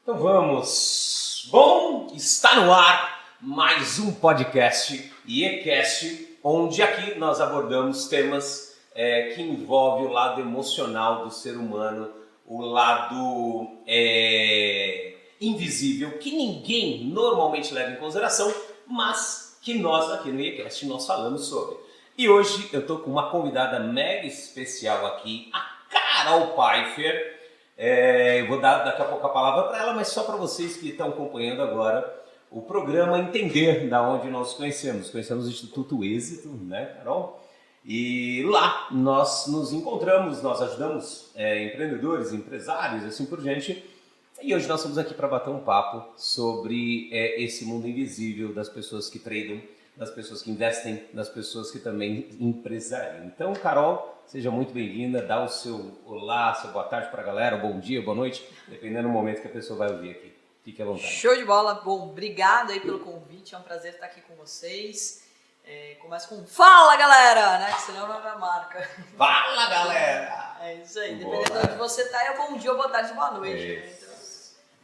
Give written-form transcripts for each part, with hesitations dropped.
Então vamos! Bom, está no ar mais um podcast, IECast, onde aqui nós abordamos temas que envolvem o lado emocional do ser humano, o lado invisível, que ninguém normalmente leva em consideração, mas que nós aqui no IECast nós falamos sobre. E hoje eu estou com uma convidada mega especial aqui, a Carol Pfeiffer. Eu vou dar daqui a pouco a palavra para ela, mas só para vocês que estão acompanhando agora o programa entender da onde nós conhecemos. Conhecemos o Instituto Êxito, né, Carol? E lá nós nos encontramos, nós ajudamos empreendedores, empresários, assim por diante. E hoje nós estamos aqui para bater um papo sobre esse mundo invisível das pessoas que tradam, das pessoas que investem, das pessoas que também empresariam. Então, Carol, seja muito bem-vinda, dá o seu olá, seu boa tarde para a galera, bom dia, boa noite, dependendo do momento que a pessoa vai ouvir aqui. Fique à vontade. Show de bola, bom, obrigado aí pelo convite, é um prazer estar aqui com vocês. Começa com fala, galera, né, que senão não é minha marca. Fala, galera! É isso aí, dependendo de onde você tá, é bom dia, boa tarde, boa noite, né? Então,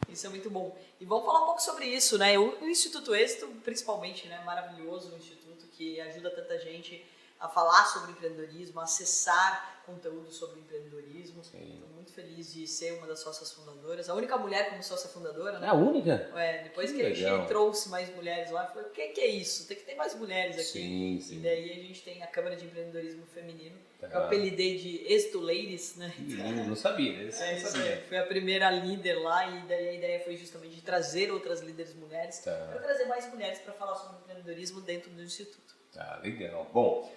isso é muito bom. E vamos falar um pouco sobre isso, né? O Instituto Êxito, principalmente, né? Maravilhoso, um instituto que ajuda tanta gente a falar sobre empreendedorismo, a acessar conteúdo sobre empreendedorismo. Estou muito feliz de ser uma das sócias fundadoras. A única mulher como sócia fundadora, né? É a única? Depois que a gente trouxe mais mulheres lá, eu falei, o que é isso? Tem que ter mais mulheres aqui. Sim. E daí a gente tem a Câmara de Empreendedorismo Feminino, que eu apelidei de Êxito Ladies, né? Não sabia, não sabia. Foi a primeira líder lá e daí a ideia foi justamente de trazer outras líderes mulheres, para trazer mais mulheres para falar sobre empreendedorismo dentro do Instituto. Tá, legal. Bom,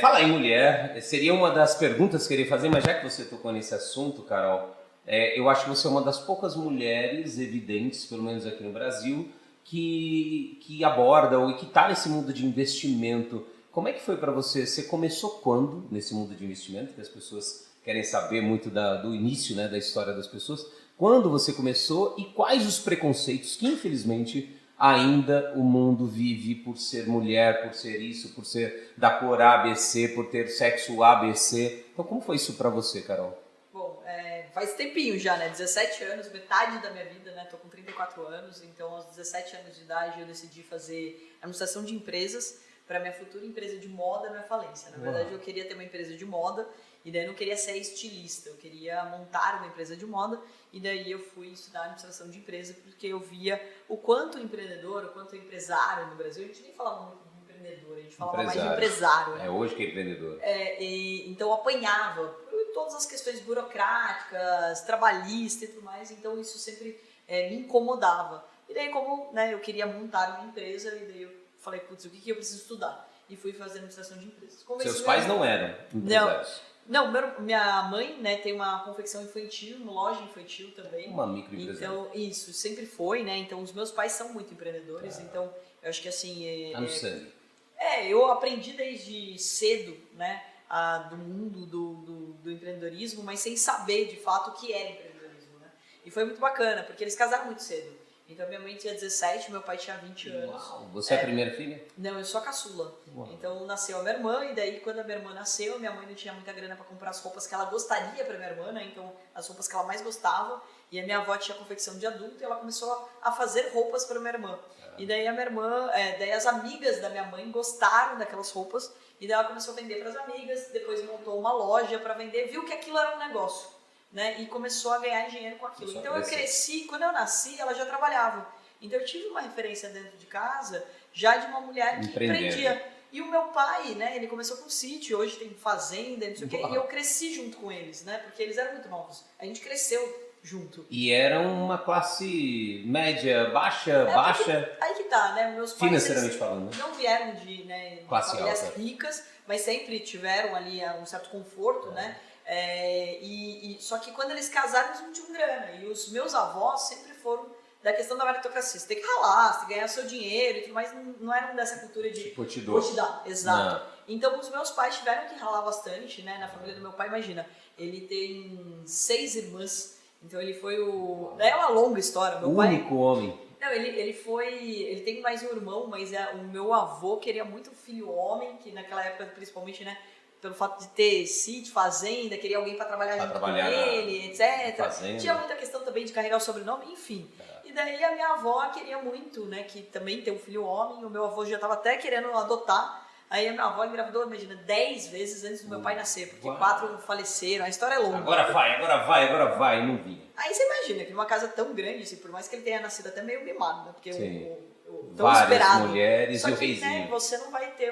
falar em mulher seria uma das perguntas que eu queria fazer, mas já que você tocou nesse assunto, Carol, eu acho que você é uma das poucas mulheres evidentes, pelo menos aqui no Brasil, que aborda ou que está nesse mundo de investimento. Como é que foi para você? Você começou quando nesse mundo de investimento, que as pessoas querem saber muito do início, né, da história das pessoas. Quando você começou e quais os preconceitos que, infelizmente, ainda o mundo vive por ser mulher, por ser isso, por ser da cor ABC, por ter sexo ABC. Então, como foi isso para você, Carol? Bom, faz tempinho já, né? 17 anos, metade da minha vida, né? Tô com 34 anos, então aos 17 anos de idade eu decidi fazer administração de empresas para minha futura empresa de moda na falência. Na verdade, eu queria ter uma empresa de moda e daí eu não queria ser estilista, eu queria montar uma empresa de moda e daí eu fui estudar administração de empresa porque eu via o quanto empreendedor, o quanto empresário no Brasil, a gente nem falava muito de empreendedor, a gente falava mais de empresário. Né? Hoje que é empreendedor. Então eu apanhava por todas as questões burocráticas, trabalhistas e tudo mais, então isso sempre me incomodava. E daí como eu queria montar uma empresa, e daí eu falei, putz, o que eu preciso estudar? E fui fazer administração de empresas. Seus pais não eram empresários? Não, minha mãe, né, tem uma confecção infantil, uma loja infantil também. Uma microempresa. Então, isso, sempre foi, né? Então, os meus pais são muito empreendedores, então, eu acho que assim... Tá no sangue. Eu aprendi desde cedo, né, do mundo do empreendedorismo, mas sem saber, de fato, o que era empreendedorismo, né? E foi muito bacana, porque eles casaram muito cedo. Então, minha mãe tinha 17, meu pai tinha 20 anos. Uau, você é a primeira filha? Não, eu sou a caçula. Uau. Então, nasceu a minha irmã, e daí, quando a minha irmã nasceu, minha mãe não tinha muita grana para comprar as roupas que ela gostaria para minha irmã, né? Então, as roupas que ela mais gostava. E a minha avó tinha confecção de adulto, e ela começou a fazer roupas para minha irmã. E daí, a minha irmã, daí as amigas da minha mãe gostaram daquelas roupas, e daí ela começou a vender para as amigas, depois montou uma loja para vender, viu que aquilo era um negócio, né? E começou a ganhar dinheiro com aquilo. Então, eu cresci, quando eu nasci, ela já trabalhava. Então eu tive uma referência dentro de casa já de uma mulher que empreendia. E o meu pai, né, ele começou com sítio, hoje tem fazenda, não sei o quê, e eu cresci junto com eles, né, porque eles eram muito novos. A gente cresceu junto. E era uma classe média, baixa? Aí que tá, né, meus pais financeiramente falando, não vieram de famílias ricas, mas sempre tiveram ali um certo conforto, né, só que quando eles casaram eles não tinham grana, e os meus avós sempre foram da questão da meritocracia, você tem que ralar, você tem que ganhar seu dinheiro e tudo mais, não eram dessa cultura de vou te dar, exato. Não. Então os meus pais tiveram que ralar bastante, né, na família do meu pai, imagina, ele tem 6 irmãs, então ele foi é uma longa história, meu pai... único homem. Não, ele tem mais um irmão, mas o meu avô queria muito filho homem, que naquela época principalmente, né, pelo fato de ter sítio, fazenda, queria alguém para trabalhar junto com ele, etc. Fazenda. Tinha muita questão também de carregar o sobrenome, enfim. E daí a minha avó queria muito, né, que também tem um filho homem, o meu avô já estava até querendo adotar. Aí a minha avó engravidou, imagina, 10 vezes antes do meu pai nascer, porque 4 faleceram, a história é longa. Agora vai, não vinha. Aí você imagina que numa casa tão grande, assim, por mais que ele tenha nascido até meio mimado, né, porque tão várias esperado. mulheres Só e o que, reizinho. né, você não vai ter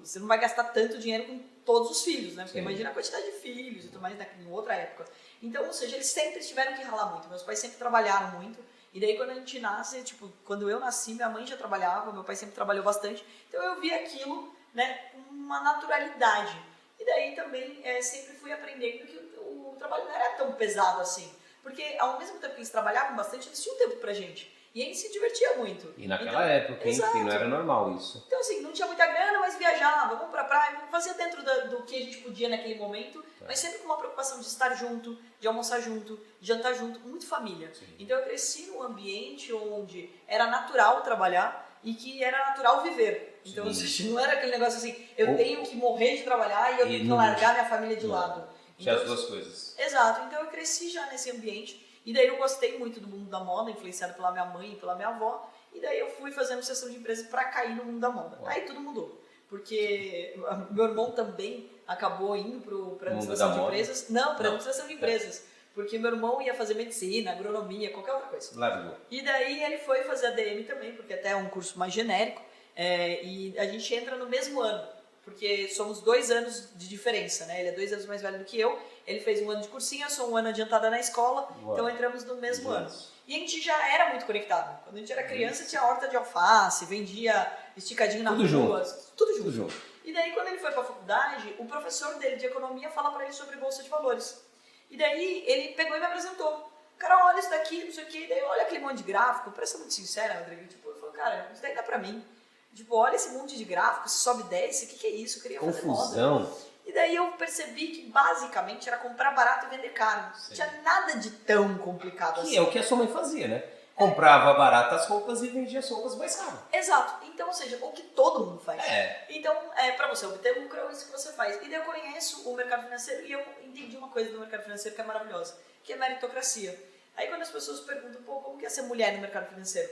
você não vai gastar tanto dinheiro com todos os filhos, né, porque imagina a quantidade de filhos e tudo mais em outra época. Então, ou seja, eles sempre tiveram que ralar muito, meus pais sempre trabalharam muito. E daí quando a gente nasce, tipo, quando eu nasci, minha mãe já trabalhava, meu pai sempre trabalhou bastante, então eu vi aquilo, né, com uma naturalidade. E daí também sempre fui aprendendo que o trabalho não era tão pesado assim, porque ao mesmo tempo que eles trabalhavam bastante, eles tinham tempo pra gente. E a gente se divertia muito. E naquela época, hein, que não era normal isso. Então assim, não tinha muita grana, mas viajava, vamos pra praia, fazia dentro do que a gente podia naquele momento, mas sempre com uma preocupação de estar junto, de almoçar junto, de jantar junto, muito família. Sim. Então eu cresci num ambiente onde era natural trabalhar e que era natural viver. Então não era aquele negócio assim, eu tenho que morrer de trabalhar e eu tenho que largar minha família de lado. Tinha então, as duas coisas. Exato, então eu cresci já nesse ambiente. E daí eu gostei muito do mundo da moda, influenciado pela minha mãe e pela minha avó. E daí eu fui fazendo sessão de empresas para cair no mundo da moda. Uau. Aí tudo mudou. Porque meu irmão também acabou indo para administração de empresas. Não, para administração de empresas. Porque meu irmão ia fazer medicina, agronomia, qualquer outra coisa. Largou. E daí ele foi fazer ADM também, porque até é um curso mais genérico. E a gente entra no mesmo ano. Porque somos 2 anos de diferença, né? Ele é 2 anos mais velho do que eu. Ele fez 1 ano de cursinho, eu sou 1 ano adiantada na escola. Uau. Então entramos no mesmo ano. E a gente já era muito conectado. Quando a gente era criança, tinha horta de alface, vendia esticadinho na rua. Tudo junto. E daí, quando ele foi para a faculdade, o professor dele de economia fala para ele sobre bolsa de valores. E daí, ele pegou e me apresentou. Cara, olha isso daqui, não sei o quê. E daí, olha aquele monte de gráfico. Pra ser muito sincera, Rodrigo, tipo, eu falo, cara, isso daí dá pra mim. Tipo, olha esse monte de gráfico, se sobe e desce, o que é isso? Eu queria fazer moda. E daí eu percebi que basicamente era comprar barato e vender caro. Sim. Não tinha nada de tão complicado assim. Que é o que a sua mãe fazia, né? Comprava barato as roupas e vendia as roupas mais caras. Exato. Então, ou seja, o que todo mundo faz. Então, para você obter lucro, é isso que você faz. E daí eu conheço o mercado financeiro e eu entendi uma coisa do mercado financeiro que é maravilhosa, que é meritocracia. Aí quando as pessoas perguntam, pô, como que é ser mulher no mercado financeiro?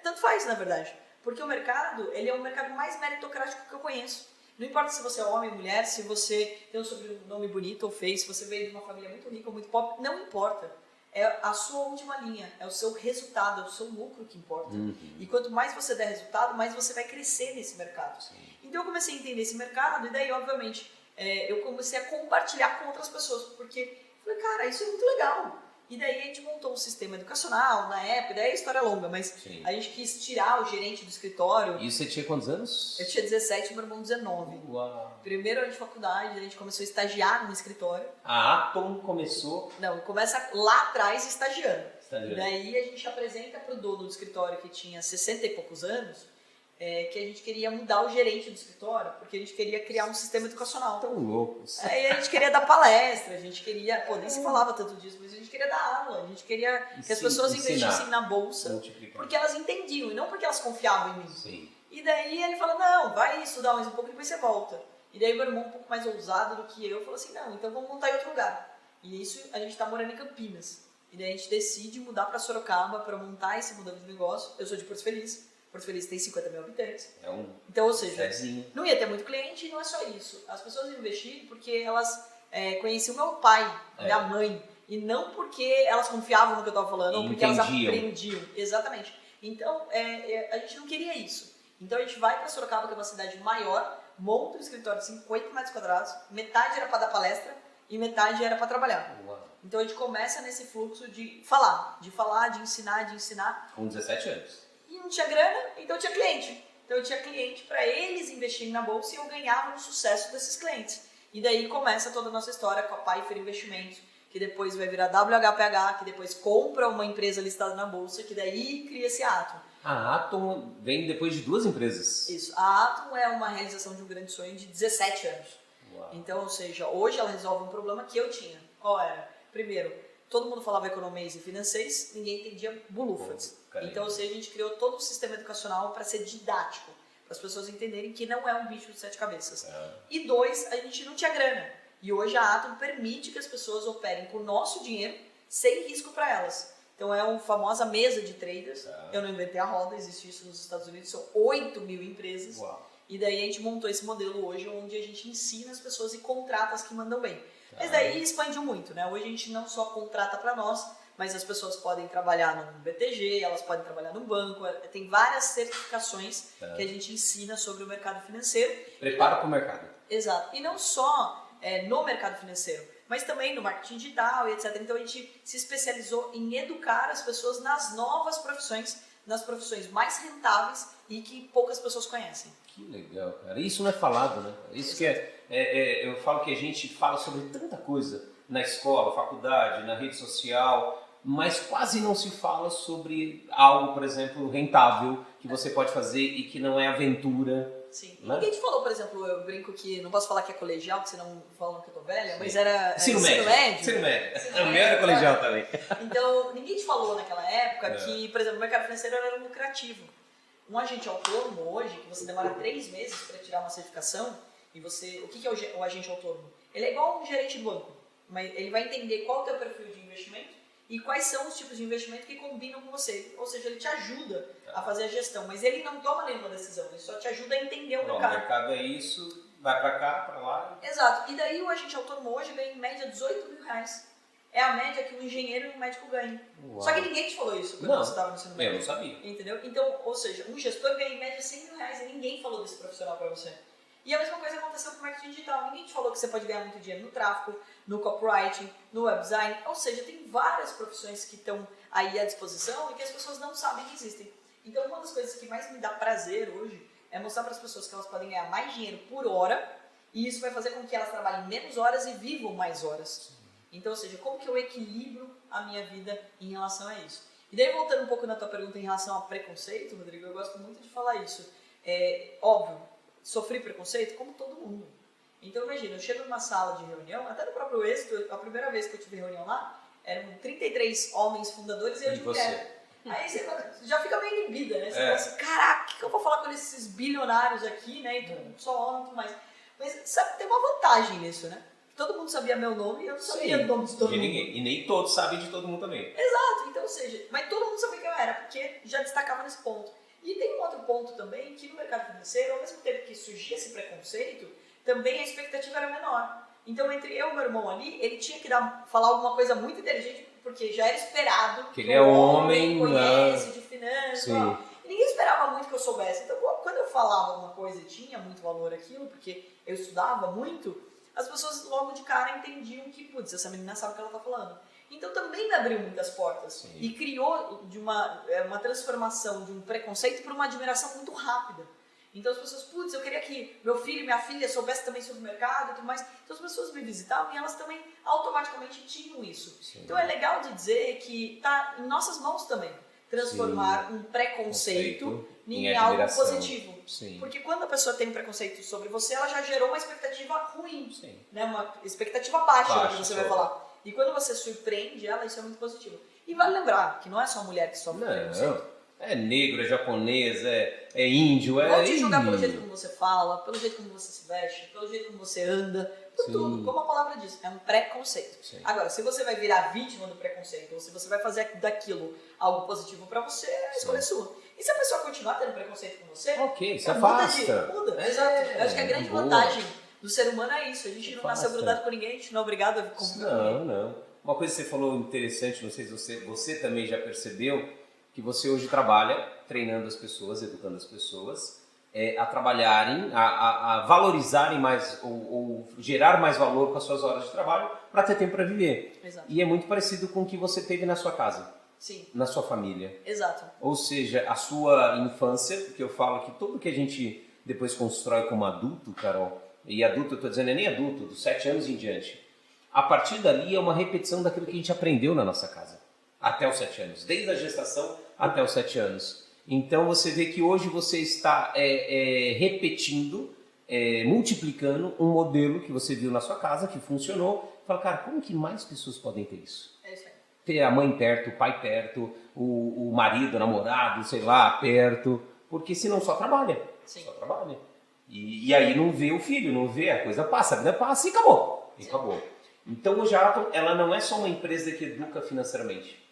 Tanto faz, na verdade. Porque o mercado, ele é o mercado mais meritocrático que eu conheço. Não importa se você é homem ou mulher, se você tem um sobrenome bonito ou feio, se você veio de uma família muito rica ou muito pobre, não importa. É a sua última linha, é o seu resultado, é o seu lucro que importa. E quanto mais você der resultado, mais você vai crescer nesse mercado. Sim. Então eu comecei a entender esse mercado e daí, obviamente, eu comecei a compartilhar com outras pessoas, porque eu falei, cara, isso é muito legal. E daí a gente montou um sistema educacional na época, daí a história é longa, mas sim, a gente quis tirar o gerente do escritório. E você tinha quantos anos? Eu tinha 17 e meu irmão 19. Uau. Primeiro ano de faculdade, a gente começou a estagiar no escritório. A Atom começou? Não, começa lá atrás estagiando. E daí a gente apresenta para o dono do escritório, que tinha 60 e poucos anos, que a gente queria mudar o gerente do escritório, porque a gente queria criar um sistema educacional. Tão loucos. Aí a gente queria dar palestra, a gente queria, nem se falava tanto disso, mas a gente queria dar aula, a gente queria que as pessoas investissem na bolsa, porque elas entendiam e não porque elas confiavam em mim. Sim. E daí ele falou, não, vai estudar mais um pouco e depois você volta. E daí meu irmão, um pouco mais ousado do que eu, falou assim, não, então vamos montar em outro lugar. E isso a gente está morando em Campinas. E daí a gente decide mudar para Sorocaba para montar esse modelo de negócio. Eu sou de Porto Feliz. Porto Feliz tem 50 mil habitantes. Então, ou seja, não ia ter muito cliente e não é só isso. As pessoas investiram porque elas conheciam meu pai, minha mãe, e não porque elas confiavam no que eu estava falando, ou porque elas aprendiam. Exatamente. Então, a gente não queria isso. Então, a gente vai para Sorocaba, que é uma cidade maior, monta um escritório de 50 metros quadrados, metade era para dar palestra e metade era para trabalhar. Uau. Então, a gente começa nesse fluxo de falar, de ensinar. Com 17 anos. E não tinha grana, então tinha cliente. Então eu tinha cliente para eles investirem na bolsa e eu ganhava no sucesso desses clientes. E daí começa toda a nossa história com a Pfeiffer Investimentos, que depois vai virar WHPH, que depois compra uma empresa listada na bolsa, que daí cria-se a Atom. A Atom vem depois de 2 empresas. Isso. A Atom é uma realização de um grande sonho de 17 anos. Uau. Então, ou seja, hoje ela resolve um problema que eu tinha. Qual era? Primeiro, todo mundo falava economês e financeiros, ninguém entendia bolufas. Então, ou seja, a gente criou todo um sistema educacional para ser didático, para as pessoas entenderem que não é um bicho de 7 cabeças. E 2, a gente não tinha grana. E hoje a Atom permite que as pessoas operem com o nosso dinheiro sem risco para elas. Então é uma famosa mesa de traders. Eu não inventei a roda, existe isso nos Estados Unidos, são 8 mil empresas. Uau. E daí a gente montou esse modelo hoje, onde a gente ensina as pessoas e contrata as que mandam bem. Mas daí expandiu muito, né? Hoje a gente não só contrata para nós, mas as pessoas podem trabalhar no BTG, elas podem trabalhar no banco, tem várias certificações que a gente ensina sobre o mercado financeiro. Prepara para o mercado. Exato. E não só no mercado financeiro, mas também no marketing digital e etc. Então a gente se especializou em educar as pessoas nas novas profissões, nas profissões mais rentáveis e que poucas pessoas conhecem. Que legal, cara. Isso não é falado, né? Isso que eu falo que a gente fala sobre tanta coisa na escola, faculdade, na rede social, mas quase não se fala sobre algo, por exemplo, rentável, que você pode fazer e que não é aventura. Sim. Né? Ninguém te falou, por exemplo, eu brinco que, não posso falar que é colegial, porque senão falam que eu tô velha, mas era ensino médio. Ensino médio. O meu era colegial também. Então, ninguém te falou naquela época que, por exemplo, o mercado financeiro era lucrativo. Um agente autônomo hoje, que você demora 3 meses para tirar uma certificação, e você, o que é o agente autônomo? Ele é igual um gerente de banco, mas ele vai entender qual é o teu perfil de investimento e quais são os tipos de investimento que combinam com você. Ou seja, ele te ajuda a fazer a gestão, mas ele não toma nenhuma decisão, ele só te ajuda a entender o mercado. O mercado é isso, vai para cá, para lá. Exato. E daí o agente autônomo hoje ganha em média 18 mil reais. É a média que um engenheiro e um médico ganham. Uau. Só que ninguém te falou isso quando você estava no ensino médio. Eu não sabia. Entendeu? Então, ou seja, um gestor ganha em média 100 mil reais e ninguém falou desse profissional para você. E a mesma coisa aconteceu com o marketing digital. Ninguém te falou que você pode ganhar muito dinheiro no tráfego, no copywriting, no web design. Ou seja, tem várias profissões que estão aí à disposição e que as pessoas não sabem que existem. Então, uma das coisas que mais me dá prazer hoje é mostrar para as pessoas que elas podem ganhar mais dinheiro por hora e isso vai fazer com que elas trabalhem menos horas e vivam mais horas. Então, ou seja, como que eu equilibro a minha vida em relação a isso? E daí, voltando um pouco na tua pergunta em relação a preconceito, Rodrigo, eu gosto muito de falar isso. É óbvio, sofri preconceito como todo mundo. Então, imagina, eu chego numa sala de reunião, até no próprio Êxito, a primeira vez que eu tive reunião lá, eram 33 homens fundadores e eu de mulher. Aí você já fica meio inibida, né? Você fala assim, caraca, o que eu vou falar com esses bilionários aqui, né? E só homem e tudo mais. Mas sabe, tem uma vantagem nisso, né? Todo mundo sabia meu nome e eu não sabia o nome de todo mundo. E nem todos sabem de todo mundo também. Exato, então, ou seja, mas todo mundo sabia quem eu era, porque já destacava nesse ponto. E tem um outro ponto também, que no mercado financeiro, ao mesmo tempo que surgia esse preconceito, também a expectativa era menor. Então, entre eu e meu irmão ali, ele tinha que falar alguma coisa muito inteligente, porque já era esperado que ele é homem, conhece de finanças, e ninguém esperava muito que eu soubesse. Então, quando eu falava uma coisa e tinha muito valor aquilo, porque eu estudava muito, as pessoas logo de cara entendiam que, putz, essa menina sabe o que ela está falando. Então também me abriu muitas portas. Sim. E criou de uma transformação de um preconceito para uma admiração muito rápida. Então as pessoas, putz, eu queria que meu filho e minha filha soubessem também sobre o mercado e tudo mais. Então as pessoas me visitavam e elas também automaticamente tinham isso. Sim. Então é legal de dizer que está em nossas mãos também transformar um preconceito em algo positivo. Sim. Porque quando a pessoa tem um preconceito sobre você, ela já gerou uma expectativa ruim, né? Uma expectativa baixa do que você vai falar. E quando você surpreende ela, isso é muito positivo. E vale lembrar que não é só a mulher que sofre preconceito. É negro, é japonês, é índio, Vão te julgar pelo jeito como você fala, pelo jeito como você se veste, pelo jeito como você anda, por tudo. Como a palavra diz, é um preconceito. Sim. Agora, se você vai virar vítima do preconceito, ou se você vai fazer daquilo algo positivo pra você, a escolha é sua. E se a pessoa continuar tendo preconceito com você, se afasta. Muda. Exato. Eu acho que a grande vantagem do ser humano é isso. A gente não nasceu grudado com ninguém, a gente não é obrigado a conviver com ninguém. Não. Uma coisa que você falou interessante, não sei se você também já percebeu, que você hoje trabalha treinando as pessoas, educando as pessoas a trabalharem, a valorizarem mais ou gerar mais valor com as suas horas de trabalho para ter tempo para viver. Exato. E é muito parecido com o que você teve na sua casa. Sim. Na sua família. Exato. Ou seja, a sua infância, porque eu falo que tudo que a gente depois constrói como adulto, Carol, e adulto, eu estou dizendo, é nem adulto, dos 7 anos em diante, a partir dali é uma repetição daquilo que a gente aprendeu na nossa casa, até os 7 anos, desde a gestação até os 7 anos. Então você vê que hoje você está repetindo, multiplicando um modelo que você viu na sua casa, que funcionou. Fala, cara, como que mais pessoas podem ter isso? É isso aí. Ter a mãe perto, o pai perto, o marido, o namorado, sei lá, perto, porque senão só trabalha. Sim. Só trabalha. E aí não vê o filho, não vê, a coisa passa, a vida passa e acabou. E acabou. Então, hoje a Atom, ela não é só uma empresa que educa financeiramente.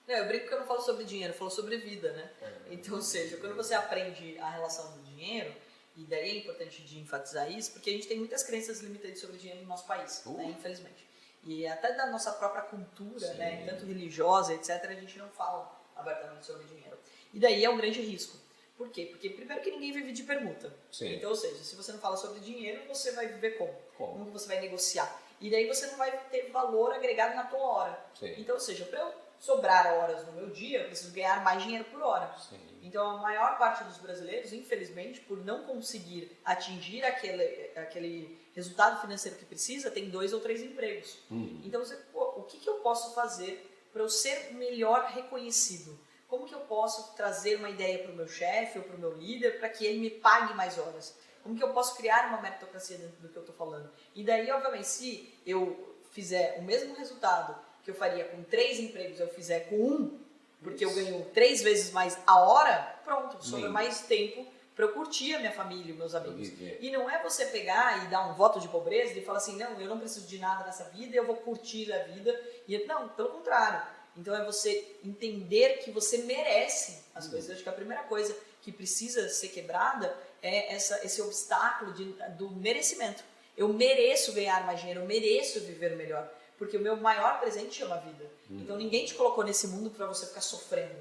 Não, eu brinco que eu não falo sobre dinheiro, eu falo sobre vida, né? Então, ou seja, quando você aprende a relação do dinheiro, e daí é importante de enfatizar isso, porque a gente tem muitas crenças limitantes sobre dinheiro no nosso país, né, infelizmente. E até da nossa própria cultura, né, tanto religiosa, etc., a gente não fala abertamente sobre dinheiro. E daí é um grande risco. Por quê? Porque primeiro que ninguém vive de permuta. Sim. Então, ou seja, se você não fala sobre dinheiro, você vai viver como? Como que você vai negociar? E daí você não vai ter valor agregado na tua hora. Sim. Então, ou seja, para eu sobrar horas no meu dia, eu preciso ganhar mais dinheiro por hora. Sim. Então, a maior parte dos brasileiros, infelizmente, por não conseguir atingir aquele resultado financeiro que precisa, tem 2 ou 3 empregos. Então, o que eu posso fazer para eu ser melhor reconhecido? Como que eu posso trazer uma ideia para o meu chefe ou para o meu líder para que ele me pague mais horas? Como que eu posso criar uma meritocracia dentro do que eu estou falando? E daí, obviamente, se eu fizer o mesmo resultado que eu faria com 3 empregos, eu fizer com 1, porque eu ganho 3 vezes mais a hora, pronto, sobra mais tempo para eu curtir a minha família e meus amigos. E não é você pegar e dar um voto de pobreza e falar assim, não, eu não preciso de nada nessa vida, eu vou curtir a vida. Não, pelo contrário. Então é você entender que você merece as coisas. Eu acho que a primeira coisa que precisa ser quebrada é esse obstáculo do merecimento. Eu mereço ganhar mais dinheiro, eu mereço viver melhor. Porque o meu maior presente chama vida. Então ninguém te colocou nesse mundo para você ficar sofrendo.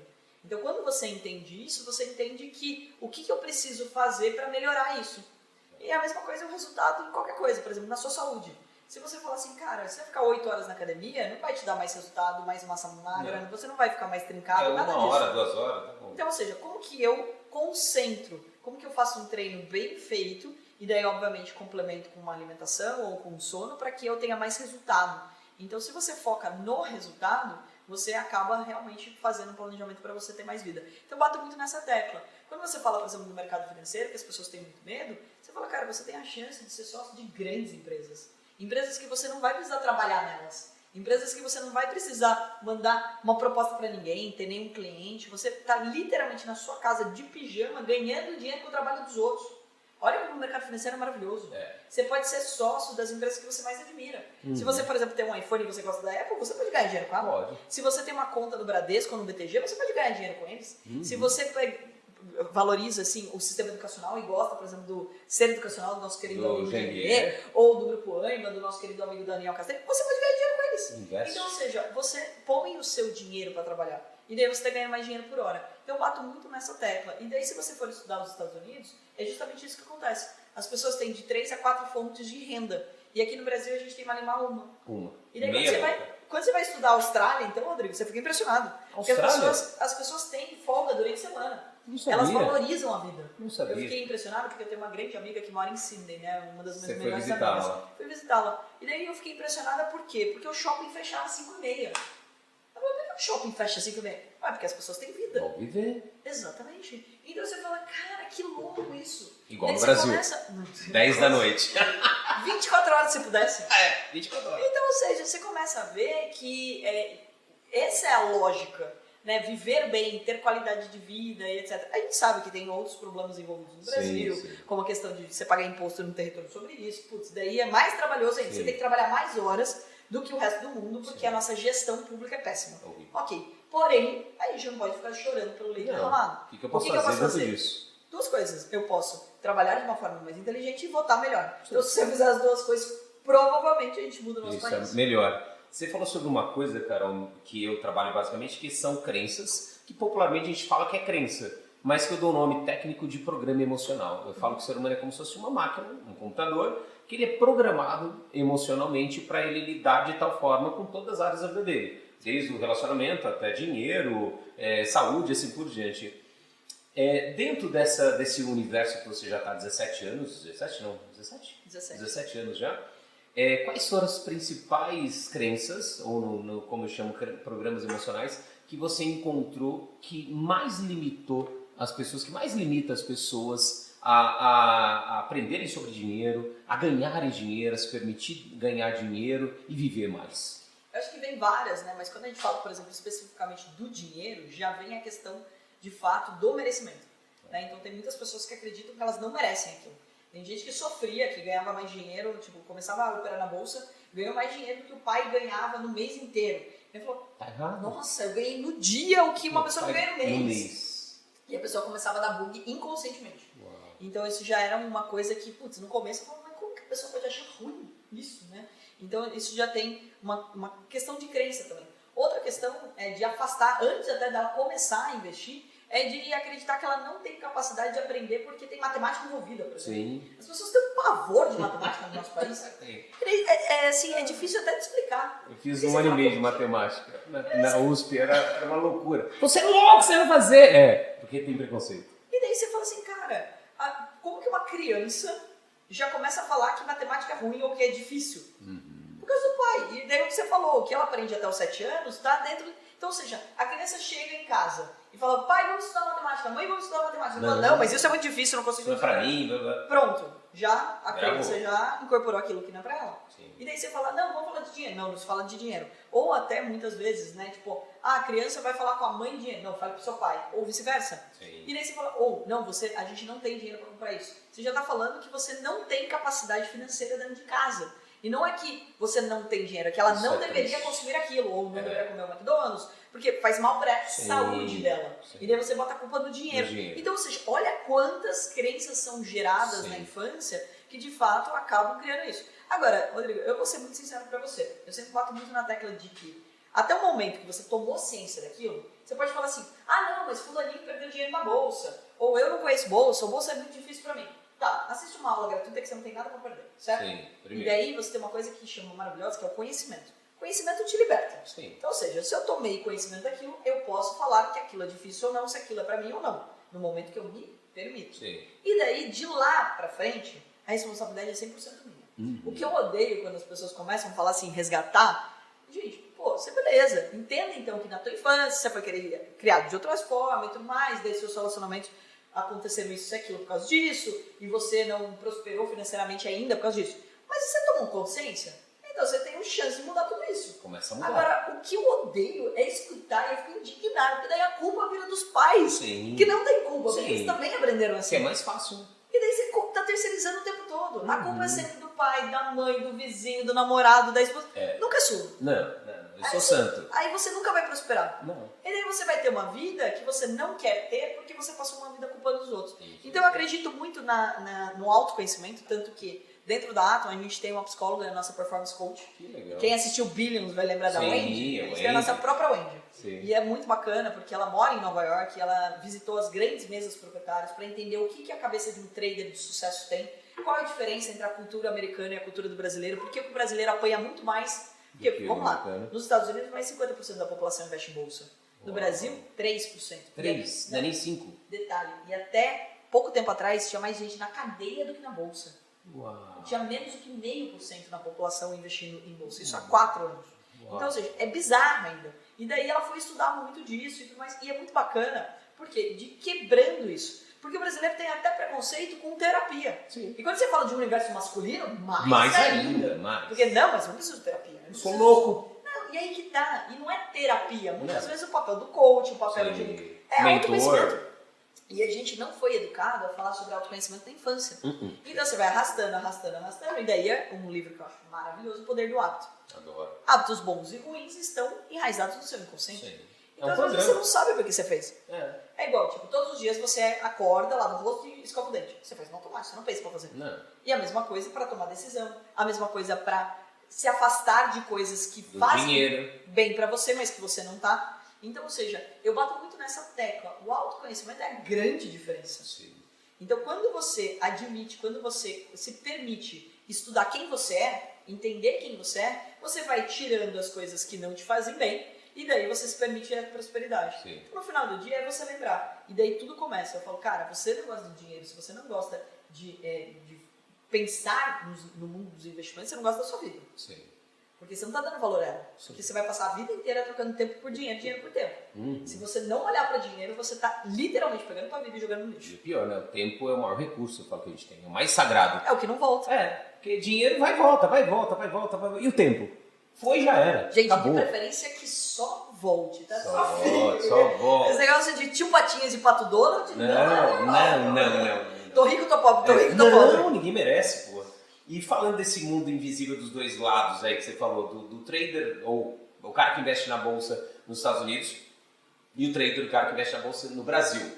Então quando você entende isso, você entende que o que eu preciso fazer para melhorar isso. E a mesma coisa é o resultado em qualquer coisa, por exemplo, na sua saúde. Se você falar assim, cara, você vai ficar 8 horas na academia, não vai te dar mais resultado, mais massa magra, você não vai ficar mais trincado, nada disso. 1 hora, 2 horas, tá bom. Então, ou seja, como que eu concentro, como que eu faço um treino bem feito, e daí, obviamente, complemento com uma alimentação ou com um sono para que eu tenha mais resultado. Então, se você foca no resultado, você acaba realmente fazendo um planejamento para você ter mais vida. Então, eu bato muito nessa tecla. Quando você fala, por exemplo, do mercado financeiro, que as pessoas têm muito medo, você fala, cara, você tem a chance de ser sócio de grandes empresas. Empresas que você não vai precisar trabalhar nelas. Empresas que você não vai precisar mandar uma proposta para ninguém, ter nenhum cliente. Você está literalmente na sua casa de pijama, ganhando dinheiro com o trabalho dos outros. Olha como o mercado financeiro é maravilhoso. Você pode ser sócio das empresas que você mais admira. Se você, por exemplo, tem um iPhone e você gosta da Apple, você pode ganhar dinheiro com ela. Pode. Se você tem uma conta no Bradesco ou no BTG, você pode ganhar dinheiro com eles. Se você valoriza assim, o sistema educacional e gosta, por exemplo, do ser educacional do nosso querido amigo Genier, ou do Grupo Anima, do nosso querido amigo Daniel Castanho, você pode ganhar dinheiro com eles. Investe. Então, ou seja, você põe o seu dinheiro para trabalhar e daí você está ganhando mais dinheiro por hora. Então, eu bato muito nessa tecla. E daí, se você for estudar os Estados Unidos, é justamente isso que acontece. As pessoas têm de 3 a 4 fontes de renda. E aqui no Brasil, a gente tem malemar uma. E daí, quando você vai estudar a Austrália, então, Rodrigo, você fica impressionado. Porque as pessoas têm folga durante a semana. Elas valorizam a vida. Não sabia. Eu fiquei impressionado porque eu tenho uma grande amiga que mora em Sydney, né? Uma das minhas Você melhores foi amigas. visitá-la? Fui visitá-la. E daí eu fiquei impressionada por quê? Porque o shopping fechava às 5h30. Eu falei, por que o shopping fecha às 5h30? Porque as pessoas têm vida. Vão viver. Exatamente. Então você fala, cara, que louco isso. Igual no Brasil. 10 da noite. 24 horas se pudesse. 24 horas. Então, ou seja, você começa a ver que essa é a lógica, né? Viver bem, ter qualidade de vida e etc. A gente sabe que tem outros problemas envolvidos no Brasil, como a questão de você pagar imposto e não ter retorno sobre isso. Putz, daí é mais trabalhoso ainda. Você tem que trabalhar mais horas do que o resto do mundo, porque a nossa gestão pública é péssima. Ok. Porém, a gente não pode ficar chorando pelo leite derramado. O que eu posso fazer dentro disso? 2 coisas. Eu posso trabalhar de uma forma mais inteligente e votar melhor. Então, se você fizer as 2 coisas, provavelmente a gente muda o nosso país. Isso é melhor. Você falou sobre uma coisa, Carol, que eu trabalho basicamente, que são crenças, que popularmente a gente fala que é crença, mas que eu dou o nome técnico de programa emocional. Eu falo que o ser humano é como se fosse uma máquina, um computador, que ele é programado emocionalmente para ele lidar de tal forma com todas as áreas da vida dele. Desde o relacionamento até dinheiro, saúde, assim por diante. Dentro desse universo que você já está há 17 anos, 17 não, 17? 17 anos já, quais foram as principais crenças, ou como eu chamo, programas emocionais, que você encontrou que mais limitou as pessoas, que mais limita as pessoas a aprenderem sobre dinheiro, a ganharem dinheiro, a se permitir ganhar dinheiro e viver mais? Eu acho que vem várias, né? Mas quando a gente fala, por exemplo, especificamente do dinheiro, já vem a questão, de fato, do merecimento. Né? Então tem muitas pessoas que acreditam que elas não merecem aquilo. Tem gente que sofria, que ganhava mais dinheiro, tipo, começava a operar na bolsa, ganhou mais dinheiro do que o pai ganhava no mês inteiro. Ele falou, Tá errado. nossa, eu ganhei no dia o que uma pessoa ganha no mês. No mês. E a pessoa começava a dar bug inconscientemente. Uau. Então isso já era uma coisa que, putz, no começo eu falava, mas como que a pessoa pode achar ruim isso, né? Então isso já tem uma questão de crença também. Outra questão é de afastar, antes até dela começar a investir, é de acreditar que ela não tem capacidade de aprender porque tem matemática envolvida, por exemplo. Sim. As pessoas têm um pavor de matemática no nosso país. Assim, é difícil até de explicar. Eu fiz Porque um você ano e fala, meio de matemática na USP, era uma loucura. Você é louco, você vai fazer? É, porque tem preconceito. E daí você fala assim, cara, como que uma criança já começa a falar que matemática é ruim ou que é difícil? Por causa do pai. E daí o que você falou, o que ela aprende até os 7 anos, está dentro... Então, ou seja, a criança chega em casa e fala, pai, vamos estudar matemática, mãe, vamos estudar matemática. Ela fala, não, mas isso é muito difícil, eu não consigo Isso não é estudar. pra mim, blá, blá. Pronto, já a Gravou. criança já incorporou aquilo que não é pra ela. Sim. E daí você fala, não, vamos falar de dinheiro. Não, não se fala de dinheiro. Ou até, muitas vezes, né, tipo, a criança vai falar com a mãe de dinheiro. Não, fale pro seu pai. Ou vice-versa. Sim. E daí você fala, não, a gente não tem dinheiro pra comprar isso. Você já tá falando que você não tem capacidade financeira dentro de casa. E não é que você não tem dinheiro, é que ela Isso não é deveria triste. consumir aquilo, ou não deveria comer o McDonald's, porque faz mal para a saúde dela. Sim. E daí você bota a culpa no dinheiro. Então, ou seja, olha quantas crenças são geradas Sim. na infância que de fato acabam criando isso. Agora, Rodrigo, eu vou ser muito sincero para você. Eu sempre bato muito na tecla de que até o momento que você tomou ciência daquilo, você pode falar assim, não, mas fulaninho perdeu dinheiro na bolsa, ou eu não conheço bolsa, ou bolsa é muito difícil para mim. Tá, assiste uma aula gratuita que você não tem nada para perder, certo? Sim, E primeiro. daí você tem uma coisa que chama maravilhosa, que é o conhecimento. Conhecimento te liberta. Sim. Então, ou seja, se eu tomei conhecimento daquilo, eu posso falar que aquilo é difícil ou não, se aquilo é para mim ou não, no momento que eu me permito. Sim. E daí, de lá para frente, a responsabilidade é 100% minha. O que eu odeio quando as pessoas começam a falar assim, resgatar, gente, pô, você beleza, entenda então que na tua infância você foi criado de outras formas e tudo mais, daí seus relacionamentos aconteceram isso e aquilo por causa disso, e você não prosperou financeiramente ainda por causa disso. Mas você tomou consciência? Então você tem uma chance de mudar tudo isso. Começa a mudar. Agora, o que eu odeio é escutar e eu fico indignado, porque daí a culpa vira dos pais, Sim. que não tem culpa, Sim. porque eles também aprenderam Que assim. é mais fácil. E daí você tá terceirizando o tempo todo. A culpa é sempre do pai, da mãe, do vizinho, do namorado, da esposa. Nunca é sua. Não, eu sou santo. Aí você nunca vai prosperar. Não. E daí você vai ter uma vida que você não quer ter porque você passou uma vida culpando os outros. Sim. Então eu acredito muito no autoconhecimento, tanto que dentro da Atom a gente tem uma psicóloga, a nossa performance coach. Que legal. Quem assistiu Billions vai lembrar da Sim, Wendy. a A gente Wendy. tem a nossa própria Wendy. Sim. E é muito bacana porque ela mora em Nova York, ela visitou as grandes mesas proprietárias para entender o que a cabeça de um trader de sucesso tem, qual é a diferença entre a cultura americana e a cultura do brasileiro, por que o brasileiro apanha muito mais. Porque, que vamos o lá, americano. nos Estados Unidos mais 50% da população investe em bolsa. No Uau. Brasil, 3%. 3, não é nem 5. Detalhe, e até pouco tempo atrás tinha mais gente na cadeia do que na bolsa. Uau. Tinha menos do que 0,5% da população investindo em bolsa, isso há 4 anos. Uau. Então, ou seja, é bizarro ainda. E daí ela foi estudar muito disso e tudo mais. E é muito bacana, porque de quebrando isso. Porque o brasileiro tem até preconceito com terapia. Sim. E quando você fala de um universo masculino, Mais ainda, mais. Porque não, mas eu não preciso de terapia. Eu sou louco. Não, e aí que tá. E não é terapia. Muitas Não. vezes o papel do coach, o papel Sim. de... É Mentor. autoconhecimento. E a gente não foi educado a falar sobre autoconhecimento na infância. Então você vai arrastando. E daí é um livro que eu acho maravilhoso, O Poder do Hábito. Adoro. Hábitos bons e ruins estão enraizados no seu inconsciente. Sim. Então, É um às vezes você programa. não sabe por que você fez. É. É igual, tipo, todos os dias você acorda, lava o rosto e escova o dente. Você faz no automático, você não pensa pra fazer. Não. E a mesma coisa para tomar decisão. A mesma coisa para se afastar de coisas que Do fazem dinheiro. bem pra você, mas que você não tá. Então, ou seja, eu bato muito nessa tecla. O autoconhecimento é a grande diferença. Sim. Então, quando você admite, quando você se permite estudar quem você é, entender quem você vai tirando as coisas que não te fazem bem e daí você se permite a prosperidade. Sim. Então, no final do dia é você lembrar. E daí tudo começa. Eu falo, cara, você não gosta de dinheiro, se você não gosta de pensar no mundo dos investimentos, você não gosta da sua vida. Sim. Porque você não está dando valor a ela. Sim. Porque você vai passar a vida inteira trocando tempo por dinheiro, dinheiro por tempo. Se você não olhar para dinheiro, você está literalmente pegando tua vida e jogando no E lixo. o pior, né? O tempo é o maior recurso, eu falo, que a gente tem. É o mais sagrado. É o que não volta. É, porque dinheiro vai e volta. E o tempo? Foi e já era. Gente, Acabou. de preferência que só volte, tá? Só volte. Esse negócio de tio Patinhas e Pato Donald, Não. Tô rico, tô pobre, tô rico, tô pobre. Não, ninguém merece, pô. E falando desse mundo invisível dos dois lados aí que você falou, do trader, ou o cara que investe na bolsa nos Estados Unidos, e o trader, o cara que investe na bolsa no Brasil.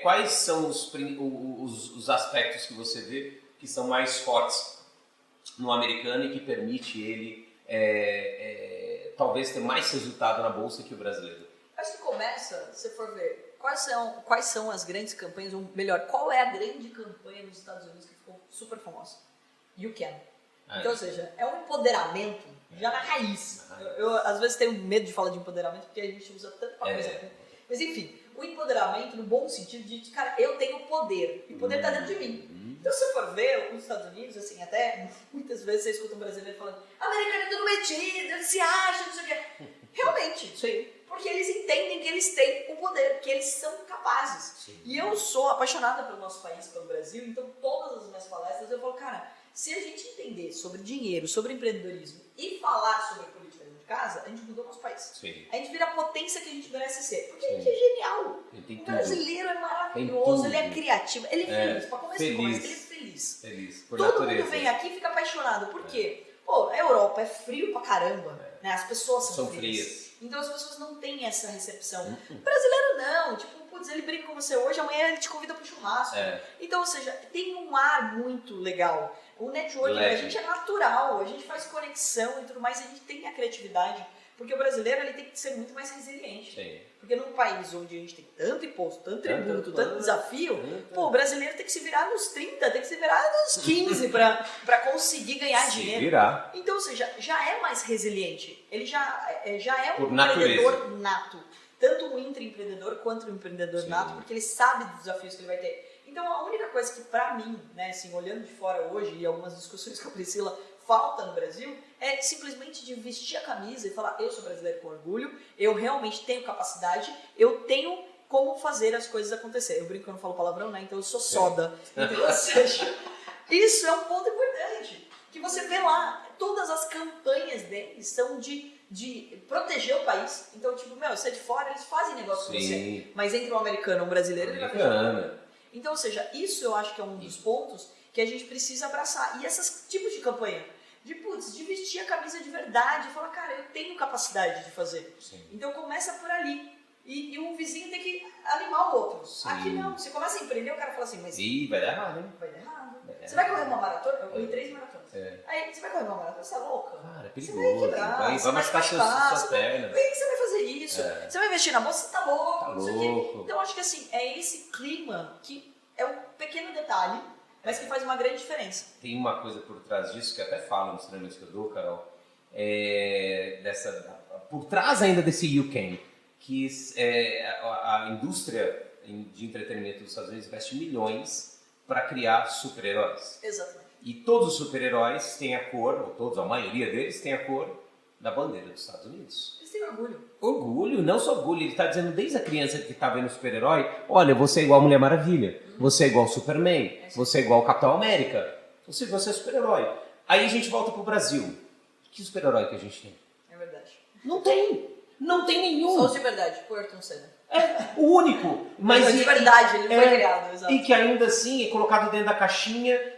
Quais são os aspectos que você vê que são mais fortes no americano e que permite ele talvez ter mais resultado na bolsa que o brasileiro? Acho que começa, se você for ver, quais são as grandes campanhas, ou melhor, qual é a grande campanha nos Estados Unidos que ficou super famosa? You Can. Então, ou seja, é um empoderamento já na raiz. Eu às vezes tenho medo de falar de empoderamento porque a gente usa tanta coisa. Mas enfim, o empoderamento no bom sentido de, cara, eu tenho poder. E o poder está dentro de mim. Então, se você for ver os Estados Unidos, assim, até muitas vezes você escuta um brasileiro falando americano é tudo metido, ele se acha, não sei o quê. Realmente. Sim. Porque eles entendem que eles têm o poder, que eles são capazes. Sim. E eu sou apaixonada pelo nosso país, pelo Brasil, então todas as minhas palestras eu falo, cara, se a gente entender sobre dinheiro, sobre empreendedorismo e falar sobre política dentro de casa, a gente muda o nosso país. Sim. A gente vira a potência que a gente merece ser. Porque a gente é genial. O brasileiro é maravilhoso, ele é criativo, ele é feliz. Para começar, ele é feliz. Feliz, por todo natureza. mundo vem aqui e fica apaixonado. Por quê? Pô, a Europa é frio pra caramba. Né? As pessoas são frias. Então as pessoas não têm essa recepção. O brasileiro não. Tipo, putz, ele brinca com você hoje, amanhã ele te convida pro churrasco. Então, ou seja, tem um ar muito legal. O networking, a gente é natural, a gente faz conexão e tudo mais, a gente tem a criatividade. Porque o brasileiro ele tem que ser muito mais resiliente. Sim. Porque num país onde a gente tem tanto imposto, tanto tributo, tanto desafio, o brasileiro tem que se virar nos 30, tem que se virar nos 15 para conseguir ganhar dinheiro. Virar. Então, ou seja, já é mais resiliente. Ele já é um natureza. empreendedor nato. Tanto um intraempreendedor quanto um empreendedor nato, porque ele sabe dos desafios que ele vai ter. Então, a única coisa que pra mim, né, assim, olhando de fora hoje e algumas discussões com a Priscila, falta no Brasil é simplesmente de vestir a camisa e falar, eu sou brasileiro com orgulho, eu realmente tenho capacidade, eu tenho como fazer as coisas acontecer. Eu brinco que eu não falo palavrão, né? Então eu sou soda. Então, ou seja, isso é um ponto importante. Que você vê lá, todas as campanhas deles são de proteger o país. Então, tipo, você é de fora, eles fazem negócio com você. Mas entre um americano e um brasileiro, ele vai fechar. Então, ou seja, isso eu acho que é um dos pontos que a gente precisa abraçar. E esses tipos de campanha, de vestir a camisa de verdade, falar, cara, eu tenho capacidade de fazer. Sim. Então começa por ali. E um vizinho tem que animar o outro. Sim. Aqui não, você começa a empreender, o cara fala assim, mas... vai dar errado, hein? Vai dar errado. Você vai correr uma maratona? Eu corri 3 maratonas. Aí você vai correr uma maratona, você é louca. Cara, é perigoso. Você vai quebrar, vai machucar suas pernas. Por que você vai fazer isso? Você vai investir na bolsa, você tá louco. Tá louco. Então acho que assim, é esse clima que é um pequeno detalhe, mas que faz uma grande diferença. Tem uma coisa por trás disso que eu até falo nos treinamentos que eu dou, Carol, por trás ainda desse You Can, que a indústria de entretenimento dos Estados Unidos investe milhões para criar super-heróis. Exatamente. E todos os super-heróis têm a cor, ou todos, a maioria deles tem a cor da bandeira dos Estados Unidos. Eles têm orgulho. Orgulho, não só orgulho, ele está dizendo desde a criança que está vendo o super-herói, olha, você é igual a Mulher Maravilha, você é igual ao Superman, você é igual ao Capitão América, você é super-herói. Aí a gente volta pro Brasil. Que super-herói que a gente tem? É verdade. Não tem nenhum. Só os de verdade, tipo Ayrton Senna. O único. Mas de verdade, ele foi criado, exato. E que ainda assim é colocado dentro da caixinha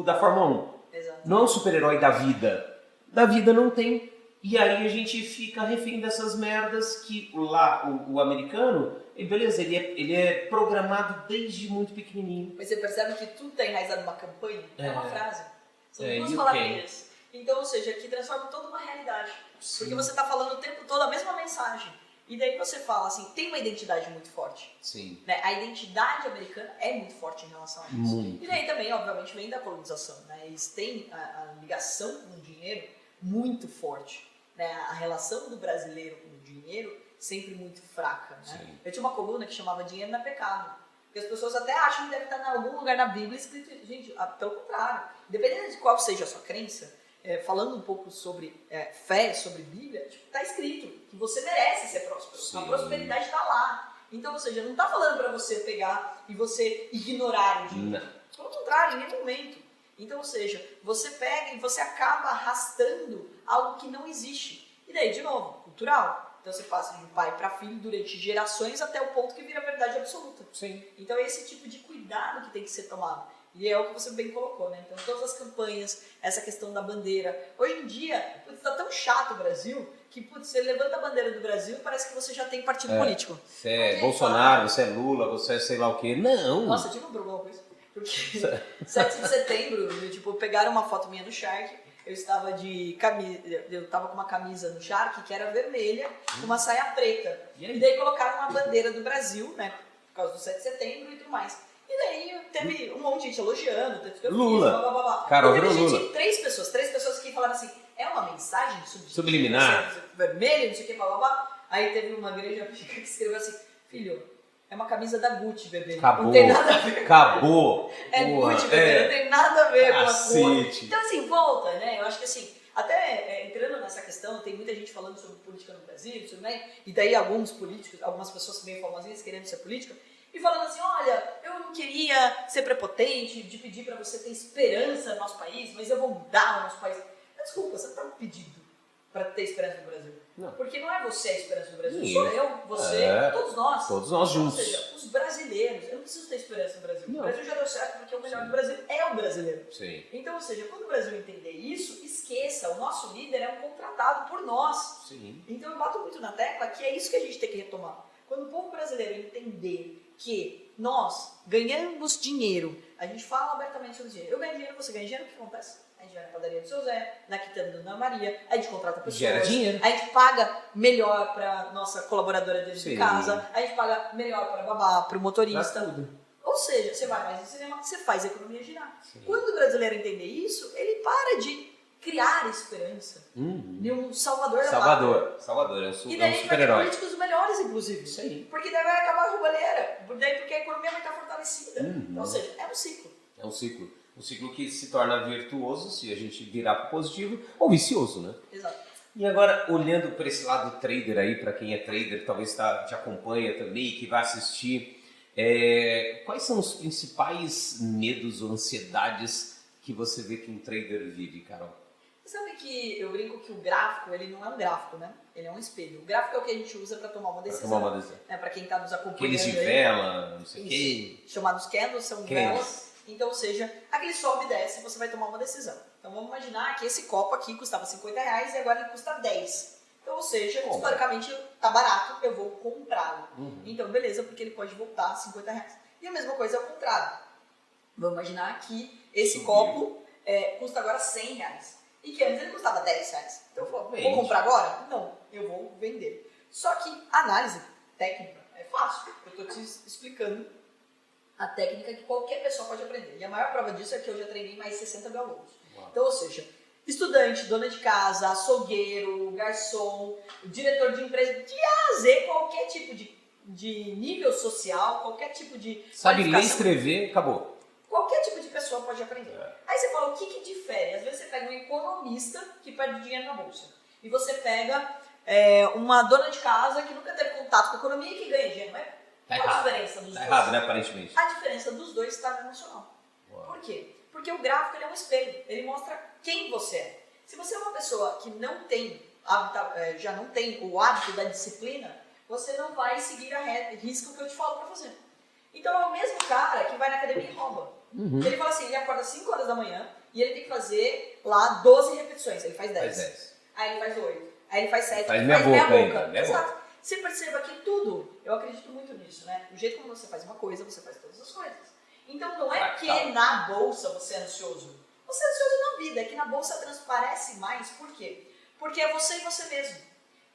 da Fórmula 1. Exato. Não é um super-herói da vida. Da vida não tem. E aí a gente fica refém dessas merdas que lá, o americano, beleza, ele é programado desde muito pequenininho. Mas você percebe que tudo está enraizado numa campanha? É uma frase. São duas palavrinhas. Então, ou seja, que transforma toda uma realidade. Sim. Porque você está falando o tempo todo a mesma mensagem. E daí você fala assim, tem uma identidade muito forte. Sim. Né? A identidade americana é muito forte em relação a isso. Muito. E daí também, obviamente, vem da colonização. Né? Eles têm a ligação com o dinheiro muito forte. Né? A relação do brasileiro com o dinheiro sempre muito fraca. Né? Eu tinha uma coluna que chamava Dinheiro não é Pecado. Porque as pessoas até acham que deve estar em algum lugar na Bíblia escrito. Gente, pelo contrário. Dependendo de qual seja a sua crença, falando um pouco sobre fé, sobre Bíblia, está escrito que você merece ser próspero. Sim. A prosperidade está lá. Então, ou seja, não está falando para você pegar e você ignorar o dinheiro. Pelo contrário, em nenhum momento. Então, ou seja, você pega e você acaba arrastando algo que não existe. E daí, de novo, cultural. Então você passa de pai para filho durante gerações até o ponto que vira verdade absoluta. Sim. Então é esse tipo de cuidado que tem que ser tomado. E é o que você bem colocou, né? Então todas as campanhas, essa questão da bandeira. Hoje em dia, está tão chato o Brasil que você levanta a bandeira do Brasil e parece que você já tem partido político. Você é Bolsonaro, você é Lula, você é sei lá o quê. Não! Nossa, eu tive um problema com isso. Porque 7 de setembro, tipo, pegaram uma foto minha no Shark, eu estava de camisa, eu estava com uma camisa no Shark que era vermelha, com uma saia preta. E daí colocaram uma bandeira do Brasil, né, por causa do 7 de setembro e tudo mais. E daí teve um monte de gente elogiando, tanto que eu Lula. fiz, blá, blá, blá. Carol E teve virou gente, Lula. três pessoas que falaram assim, é uma mensagem Subliminar. vermelha, não sei o que, blá, blá, blá. Aí teve uma grande amiga que escreveu assim, filho, é uma camisa da Gucci, bebê. Acabou. Não tem nada a ver. Acabou. É Porra, Gucci, bebê, não tem nada a ver com a cor. Cacete. Então, assim, volta, né? Eu acho que, assim, até entrando nessa questão, tem muita gente falando sobre política no Brasil, tudo, né? E daí alguns políticos, algumas pessoas meio famosinhas querendo ser política, e falando assim, olha, eu não queria ser prepotente, de pedir pra você ter esperança no nosso país, mas eu vou mudar o nosso país. Mas, desculpa, você não tá me pedindo pra ter esperança no Brasil. Não. Porque não é você a esperança no Brasil, Sim. sou eu, você, todos nós. Todos nós juntos. Ou seja, os brasileiros, eu não preciso ter esperança no Brasil. Não. O Brasil já deu certo porque o melhor do Brasil é o brasileiro. Sim. Então, ou seja, quando o Brasil entender isso, esqueça, o nosso líder é um contratado por nós. Sim. Então eu bato muito na tecla que é isso que a gente tem que retomar. Quando o povo brasileiro entender que nós ganhamos dinheiro, a gente fala abertamente sobre dinheiro. Eu ganho dinheiro, você ganha dinheiro, o que acontece? A gente vai na padaria do seu Zé, na quitanda da Ana Maria, a gente contrata pessoas, Gera dinheiro. a gente paga melhor para nossa colaboradora dentro de Sim. casa, a gente paga melhor para babá, para o motorista. Pra tudo. Ou seja, você vai mais no cinema, você faz a economia girar. Sim. Quando o brasileiro entender isso, ele para de criar esperança de um salvador da pátria. Salvador, é um E é um daí vai ter super-herói. políticos melhores, inclusive. Isso aí. Porque daí vai acabar a roubalheira. Daí porque a economia vai estar fortalecida. Então, ou seja, é um ciclo. É um ciclo. Um ciclo que se torna virtuoso se a gente virar pro positivo ou vicioso, né? Exato. E agora, olhando para esse lado trader aí, para quem é trader, talvez te acompanha também, que vai assistir, quais são os principais medos ou ansiedades que você vê que um trader vive, Carol? Você sabe que eu brinco que o gráfico, ele não é um gráfico, né? Ele é um espelho. O gráfico é o que a gente usa para tomar uma decisão. Para tomar uma decisão. Para quem está nos acompanhando. Aqueles de aí. vela, não sei o quê. Chamados candles, são Candles. velas. Então, ou seja, aquele sobe e desce, você vai tomar uma decisão. Então, vamos imaginar que esse copo aqui custava R$50 e agora ele custa 10. Então, ou seja, historicamente tá barato, eu vou comprá-lo. Então, beleza, porque ele pode voltar a R$50. E a mesma coisa é o contrário. Vamos imaginar que esse copo custa agora R$100. E que antes ele custava R$10. Então, eu vou comprar agora? Não, eu vou vender. Só que a análise técnica é fácil. Eu estou te explicando a técnica que qualquer pessoa pode aprender. E a maior prova disso é que eu já treinei mais 60 mil alunos. Uau. Então, ou seja, estudante, dona de casa, açougueiro, garçom, diretor de empresa, de A a Z, qualquer tipo de nível social, qualquer tipo de Sabe ler, qualificação, escrever, acabou. qualquer tipo de pessoa pode aprender. Aí você fala, o que difere? Às vezes você pega um economista que perde dinheiro na bolsa. E você pega uma dona de casa que nunca teve contato com a economia e que ganha dinheiro. Mas Tá qual a errado. diferença dos Tá dois? errado, né, aparentemente. A diferença dos dois está no emocional. Uau. Por quê? Porque o gráfico ele é um espelho. Ele mostra quem você é. Se você é uma pessoa que não tem já não tem o hábito da disciplina, você não vai seguir a risca que eu te falo para fazer. Então é o mesmo cara que vai na academia e rouba. Ele fala assim, ele acorda 5 horas da manhã e ele tem que fazer lá 12 repetições. Ele faz 10. Faz 10. Aí ele faz 8. Aí ele faz 7. Faz ele meia faz boca meia ainda, boca. meia boca. Exato. Você perceba que tudo, eu acredito muito nisso, né? O jeito como você faz uma coisa, você faz todas as coisas. Então não é que na bolsa você é ansioso. Você é ansioso na vida, é que na bolsa transparece mais. Por quê? Porque é você e você mesmo.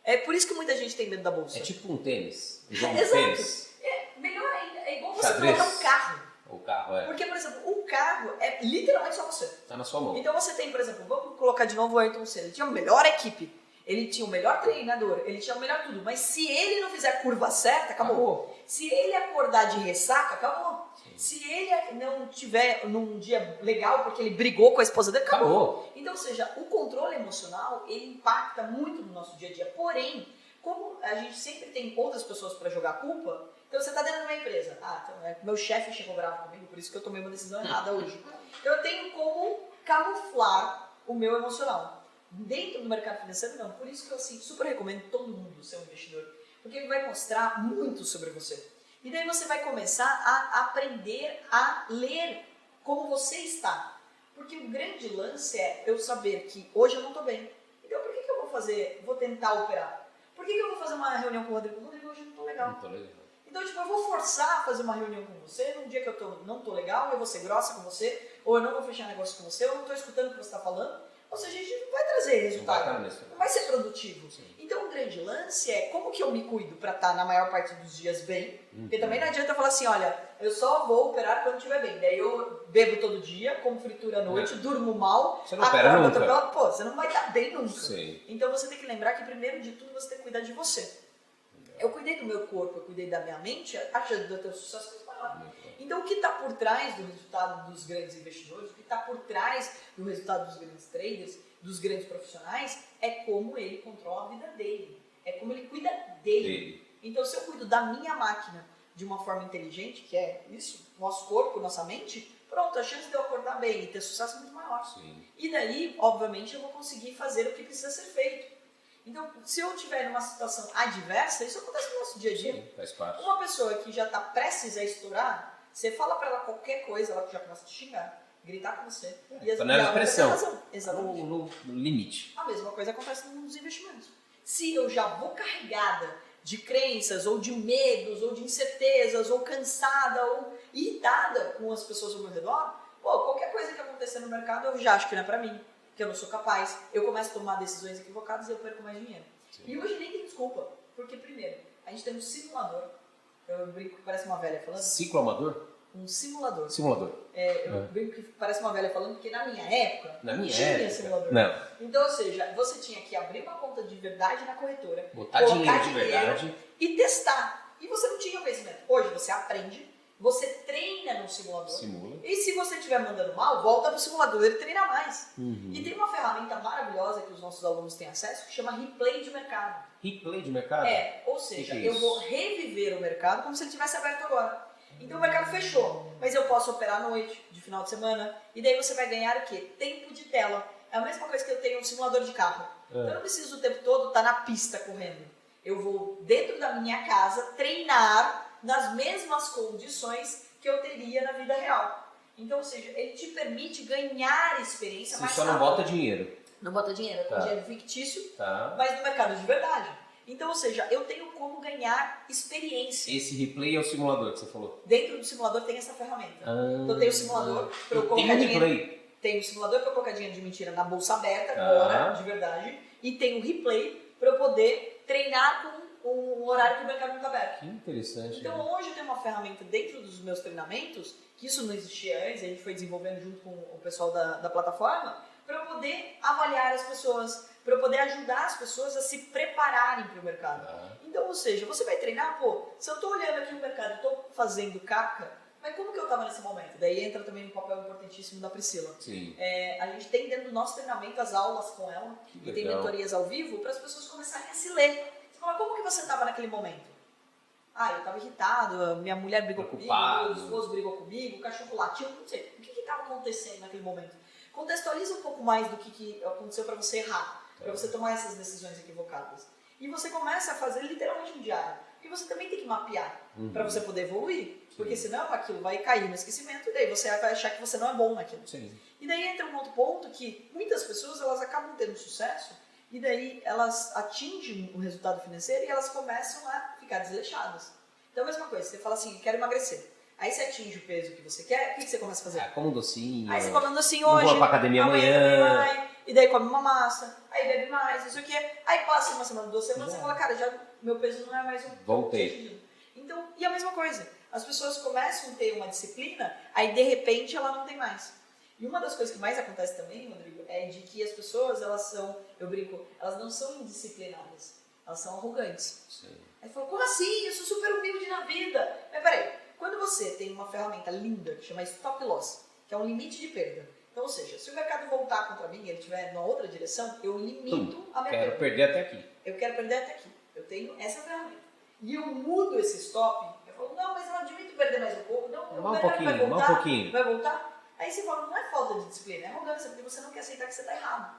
É por isso que muita gente tem medo da bolsa. É tipo um tênis. Um jogo de Exato. tênis. Melhor ainda, é igual você Xadrez. colocar um carro. O carro Porque, por exemplo, o carro é literalmente só você. tá na sua mão. Então você tem, por exemplo, vamos colocar de novo o Ayrton Senna. Ele tinha a melhor equipe, ele tinha o melhor treinador, ele tinha o melhor tudo. Mas se ele não fizer a curva certa, acabou. Se ele acordar de ressaca, acabou. Sim. Se ele não tiver num dia legal porque ele brigou com a esposa dele, acabou. Então, ou seja, o controle emocional, ele impacta muito no nosso dia a dia. Porém, como a gente sempre tem outras pessoas para jogar a culpa, então você está dentro de uma empresa. Então, meu chefe chegou bravo comigo, por isso que eu tomei uma decisão errada hoje. Então eu tenho como camuflar o meu emocional. Dentro do mercado financeiro, não. Por isso que eu assim, super recomendo todo mundo ser um investidor. Porque ele vai mostrar muito sobre você. E daí você vai começar a aprender a ler como você está. Porque o grande lance é eu saber que hoje eu não estou bem. Então por que eu vou fazer, vou tentar operar? Por que eu vou fazer uma reunião com o Rodrigo? Rodrigo, hoje eu não estou legal. Não tô legal. Então, tipo, eu vou forçar a fazer uma reunião com você num dia que não tô legal, eu vou ser grossa com você, ou eu não vou fechar negócio com você, ou eu não tô escutando o que você está falando. Ou seja, a gente não vai trazer resultado, não vai ser produtivo. Sim. Então, o grande lance é como que eu me cuido para estar na maior parte dos dias bem, porque também não adianta eu falar assim, olha, eu só vou operar quando estiver bem. Daí eu bebo todo dia, como fritura à noite, durmo mal, você não opera nunca. Pô, você não vai estar bem nunca. Sim. Então, você tem que lembrar que, primeiro de tudo, você tem que cuidar de você. Eu cuidei do meu corpo, eu cuidei da minha mente, a chance de eu ter um sucesso muito maior. Então, o que está por trás do resultado dos grandes investidores, o que está por trás do resultado dos grandes traders, dos grandes profissionais, é como ele controla a vida dele. É como ele cuida dele. Então, se eu cuido da minha máquina de uma forma inteligente, que é isso, nosso corpo, nossa mente, pronto, a chance de eu acordar bem e ter sucesso é muito maior. Sim. E daí, obviamente, eu vou conseguir fazer o que precisa ser feito. Então, se eu estiver numa situação adversa, isso acontece no nosso dia a dia. Sim, faz parte. Uma pessoa que já está prestes a estourar, você fala para ela qualquer coisa, ela já começa a te xingar, gritar com você. E as panela de pressão. razão. Exatamente. No limite. A mesma coisa acontece nos investimentos. Se eu já vou carregada de crenças, ou de medos, ou de incertezas, ou cansada, ou irritada com as pessoas ao meu redor, pô, qualquer coisa que acontecer no mercado eu já acho que não é para mim, que eu não sou capaz, eu começo a tomar decisões equivocadas e eu perco mais dinheiro. Sim. E hoje nem tem desculpa, porque primeiro, a gente tem um simulador, eu brinco que parece uma velha falando. Ciclo amador? Um simulador. Simulador. Eu brinco que parece uma velha falando, porque na minha época não tinha simulador. Não. Então, ou seja, você tinha que abrir uma conta de verdade na corretora, botar dinheiro de verdade e testar. E você não tinha conhecimento. Hoje você aprende, você treina no simulador. Simula. E se você estiver mandando mal, volta pro simulador e treina mais. E tem uma ferramenta maravilhosa que os nossos alunos têm acesso que chama replay de mercado. Replay de mercado? Ou seja, que é eu vou reviver o mercado como se ele tivesse aberto agora. Então o mercado fechou, mas eu posso operar à noite, de final de semana, e daí você vai ganhar o quê? Tempo de tela. É a mesma coisa que eu tenho um simulador de carro. Então eu não preciso o tempo todo estar na pista correndo. Eu vou, dentro da minha casa, treinar nas mesmas condições que eu teria na vida real. Então, ou seja, ele te permite ganhar experiência mais rápido. Você só não bota dinheiro. Não bota dinheiro, é dinheiro fictício, tá. Mas no mercado de verdade. Então, ou seja, eu tenho como ganhar experiência. Esse replay é o simulador que você falou? Dentro do simulador tem essa ferramenta. Então eu tenho o simulador para eu colocar dinheiro. Tem o simulador para eu colocar dinheiro de mentira na bolsa aberta, agora, de verdade. E tem o replay para eu poder treinar com o horário que o mercado não está aberto. Que interessante. Então hoje eu tenho uma ferramenta dentro dos meus treinamentos, que isso não existia antes, a gente foi desenvolvendo junto com o pessoal da plataforma, para eu poder avaliar as pessoas, para eu poder ajudar as pessoas a se prepararem para o mercado. Então, ou seja, você vai treinar, pô, se eu estou olhando aqui o mercado e estou fazendo caca, mas como que eu estava nesse momento? Daí entra também um papel importantíssimo da Priscila. Sim. A gente tem dentro do nosso treinamento as aulas com ela, e tem mentorias ao vivo, para as pessoas começarem a se ler. Você fala, como que você estava naquele momento? Eu estava irritado, minha mulher brigou comigo, meu esposo brigou comigo, o cachorro latiu, não sei. O que estava acontecendo naquele momento? Contextualiza um pouco mais do que aconteceu para você errar, para você tomar essas decisões equivocadas. E você começa a fazer literalmente um diário. Porque você também tem que mapear para você poder evoluir. Porque senão aquilo vai cair no esquecimento e daí você vai achar que você não é bom naquilo. Sim. E daí entra um outro ponto que muitas pessoas elas acabam tendo sucesso e daí elas atingem o resultado financeiro e elas começam a ficar desleixadas. Então a mesma coisa, você fala assim, eu quero emagrecer. Aí você atinge o peso que você quer, o que você começa a fazer? Come um docinho. Aí você come um docinho não hoje. Vou pra academia amanhã. E daí come uma massa, aí bebe mais, isso aqui. Aí passa uma semana, 2 semanas, você fala, cara, já meu peso não é mais o voltei. Então, e a mesma coisa, as pessoas começam a ter uma disciplina, aí de repente ela não tem mais. E uma das coisas que mais acontece também, Rodrigo, é de que as pessoas, elas são, eu brinco, elas não são indisciplinadas, elas são arrogantes. Sim. Aí fala, como assim? Eu sou super humilde na vida. Mas peraí, quando você tem uma ferramenta linda que chama Stop Loss, que é um limite de perda. Então, ou seja, se o mercado voltar contra mim e ele estiver numa outra direção, eu limito a minha perda. Quero perder até aqui. Eu quero perder até aqui. Eu tenho essa ferramenta. E eu mudo esse stop. Eu falo, não, mas eu não admito perder mais um pouco. Não, o mercado vai voltar. Um pouquinho. Vai voltar. Aí você fala, não é falta de disciplina, é arrogância, porque você não quer aceitar que você está errado.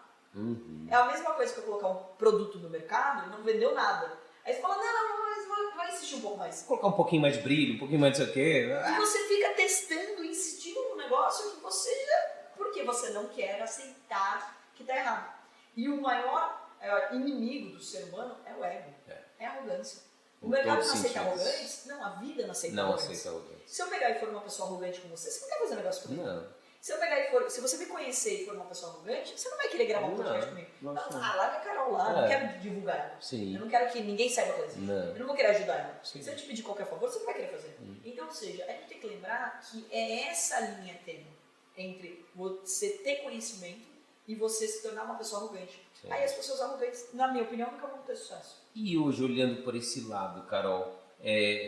É a mesma coisa que eu colocar um produto no mercado e não vendeu nada. Aí você fala, não, mas vai insistir um pouco mais. Colocar um pouquinho mais de brilho, um pouquinho mais de não sei o quê. E você fica testando, insistindo num negócio que você já... Porque você não quer aceitar que está errado. E o maior inimigo do ser humano é o ego. É a arrogância. O mercado não aceita arrogantes? Não, a vida não aceita arrogantes. Não aceita arrogantes. Se eu pegar e for uma pessoa arrogante com você não quer fazer negócio comigo. Não. Se eu pegar e for... Se você me conhecer e for uma pessoa arrogante, você não vai querer gravar um podcast comigo. Larga a Carol lá, não quero divulgar ela. Sim. Eu não quero que ninguém saiba fazer. Eu não vou querer ajudar ela. Sim. Se eu te pedir qualquer favor, você não vai querer fazer. Então, ou seja, a gente tem que lembrar que é essa linha tênue entre você ter conhecimento e você se tornar uma pessoa arrogante. Sim. Aí as pessoas arrogantes, na minha opinião, nunca vão ter sucesso. E hoje, olhando por esse lado, Carol,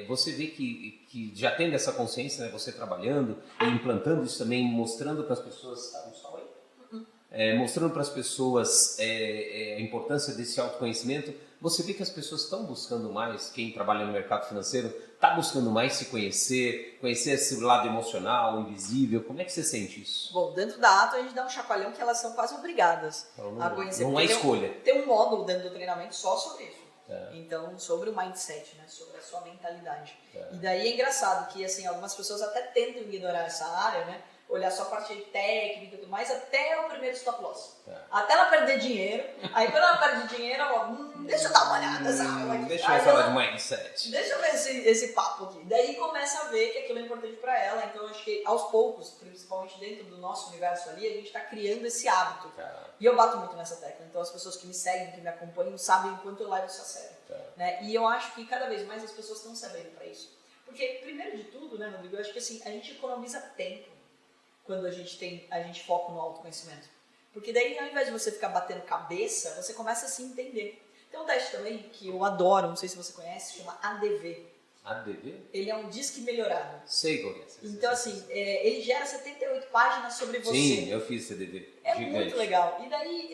você vê que já tendo essa consciência, né, você trabalhando e implantando isso também, mostrando para as pessoas... Tá no sol aí? Mostrando para as pessoas a importância desse autoconhecimento, você vê que as pessoas estão buscando mais, quem trabalha no mercado financeiro, está buscando mais se conhecer esse lado emocional, invisível. Como é que você sente isso? Bom, dentro da Ato a gente dá um chacoalhão que elas são quase obrigadas a conhecer. Não é escolha. Tem um módulo dentro do treinamento só sobre isso. Então, sobre o mindset, né? Sobre a sua mentalidade. E daí é engraçado que assim, algumas pessoas até tentam ignorar essa área, né? Olhar só a parte de técnica e tudo mais, até o primeiro stop loss. Até ela perder dinheiro. Aí quando ela perde dinheiro, ela fala, deixa eu dar uma olhada, sabe? Deixa eu falar de mindset. Deixa eu ver esse papo aqui. Daí começa a ver que aquilo é importante para ela. Então eu acho que aos poucos, principalmente dentro do nosso universo ali, a gente está criando esse hábito. E eu bato muito nessa tecla. Então as pessoas que me seguem, que me acompanham, sabem o quanto eu levo isso a sério. Né? E eu acho que cada vez mais as pessoas estão sabendo para isso. Porque, primeiro de tudo, né, Rodrigo, eu acho que assim, a gente economiza tempo quando a gente foca no autoconhecimento. Porque daí, ao invés de você ficar batendo cabeça, você começa a se entender. Tem um teste também que eu adoro, não sei se você conhece, chama ADV. ADV? Ele é um disque melhorado. Sei qual é. Então, assim, ele gera 78 páginas sobre você. Sim, eu fiz esse ADV. É gigante. Muito legal. E daí,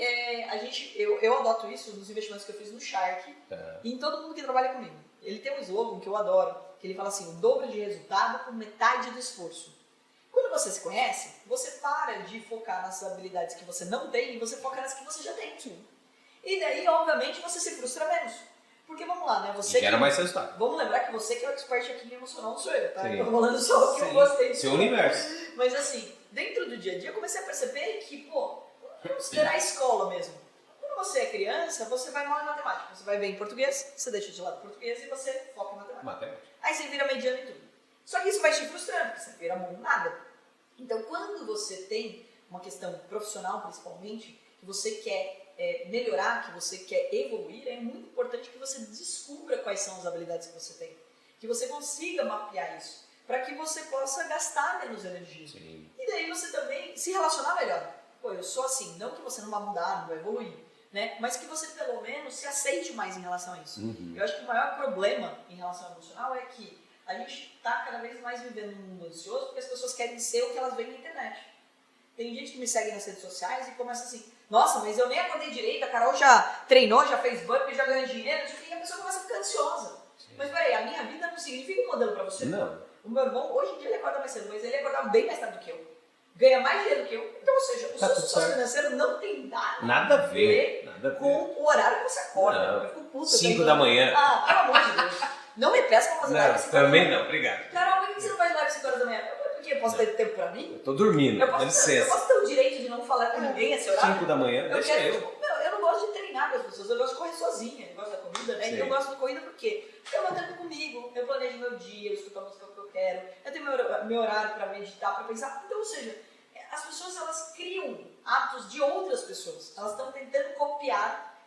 eu adoto isso nos investimentos que eu fiz no Shark e em todo mundo que trabalha comigo. Ele tem um slogan que eu adoro, que ele fala assim, o dobro de resultado por metade do esforço. Quando você se conhece, você para de focar nas habilidades que você não tem e você foca nas que você já tem. E daí, obviamente, você se frustra menos. Porque vamos lá, né? Você gera mais resultado. Vamos lembrar que você que é o expert aqui em emocional, não sou eu, tá? Eu tô falando só o que eu gostei de seu universo. Mas assim, dentro do dia a dia, eu comecei a perceber que, vamos considerar a escola mesmo. Quando você é criança, você vai mal em matemática. Você vai bem em português, você deixa de lado o português e você foca em matemática. Aí você vira mediano em tudo. Só que isso vai te frustrando, porque você vira bom em nada. Então, quando você tem uma questão profissional, principalmente, que você quer melhorar, que você quer evoluir, é muito importante que você descubra quais são as habilidades que você tem. Que você consiga mapear isso, para que você possa gastar menos energia. Sim. E daí você também se relacionar melhor. Eu sou assim, não que você não vai mudar, não vai evoluir, né? Mas que você pelo menos se aceite mais em relação a isso. Eu acho que o maior problema em relação ao emocional é que a gente está cada vez mais vivendo num mundo ansioso porque as pessoas querem ser o que elas veem na internet. Tem gente que me segue nas redes sociais e começa assim, nossa, mas eu nem acordei direito, a Carol já treinou, já fez burpee, já ganhou dinheiro, e a pessoa começa a ficar ansiosa. Sim. Mas peraí, a minha vida não significa um modelo para você. Não. O meu irmão, hoje em dia ele acorda mais cedo, mas ele acordava bem mais tarde do que eu. Ganha mais dinheiro do que eu. Então, ou seja, o seu sucesso financeiro não tem nada a ver com o horário que você acorda. Não. Eu fico puta. 5 da manhã. Ah, pelo amor de Deus. Não me peça pra fazer live 5 horas da manhã. Também não, obrigado. Carol, por que você não faz live 5 horas da manhã? Porque eu posso ter tempo pra mim? Eu tô dormindo, dá licença. Eu posso ter o direito de não falar com ninguém esse horário? 5 da manhã, deixa eu. Eu não gosto de treinar com as pessoas, eu gosto de correr sozinha. Eu gosto da corrida, né? Sim. Então eu gosto de corrida porque eu vou andando comigo, eu planejo meu dia, eu escuto a música que eu quero, eu tenho meu horário pra meditar, pra pensar. Então, ou seja, as pessoas elas criam hábitos de outras pessoas. Elas estão tentando copiar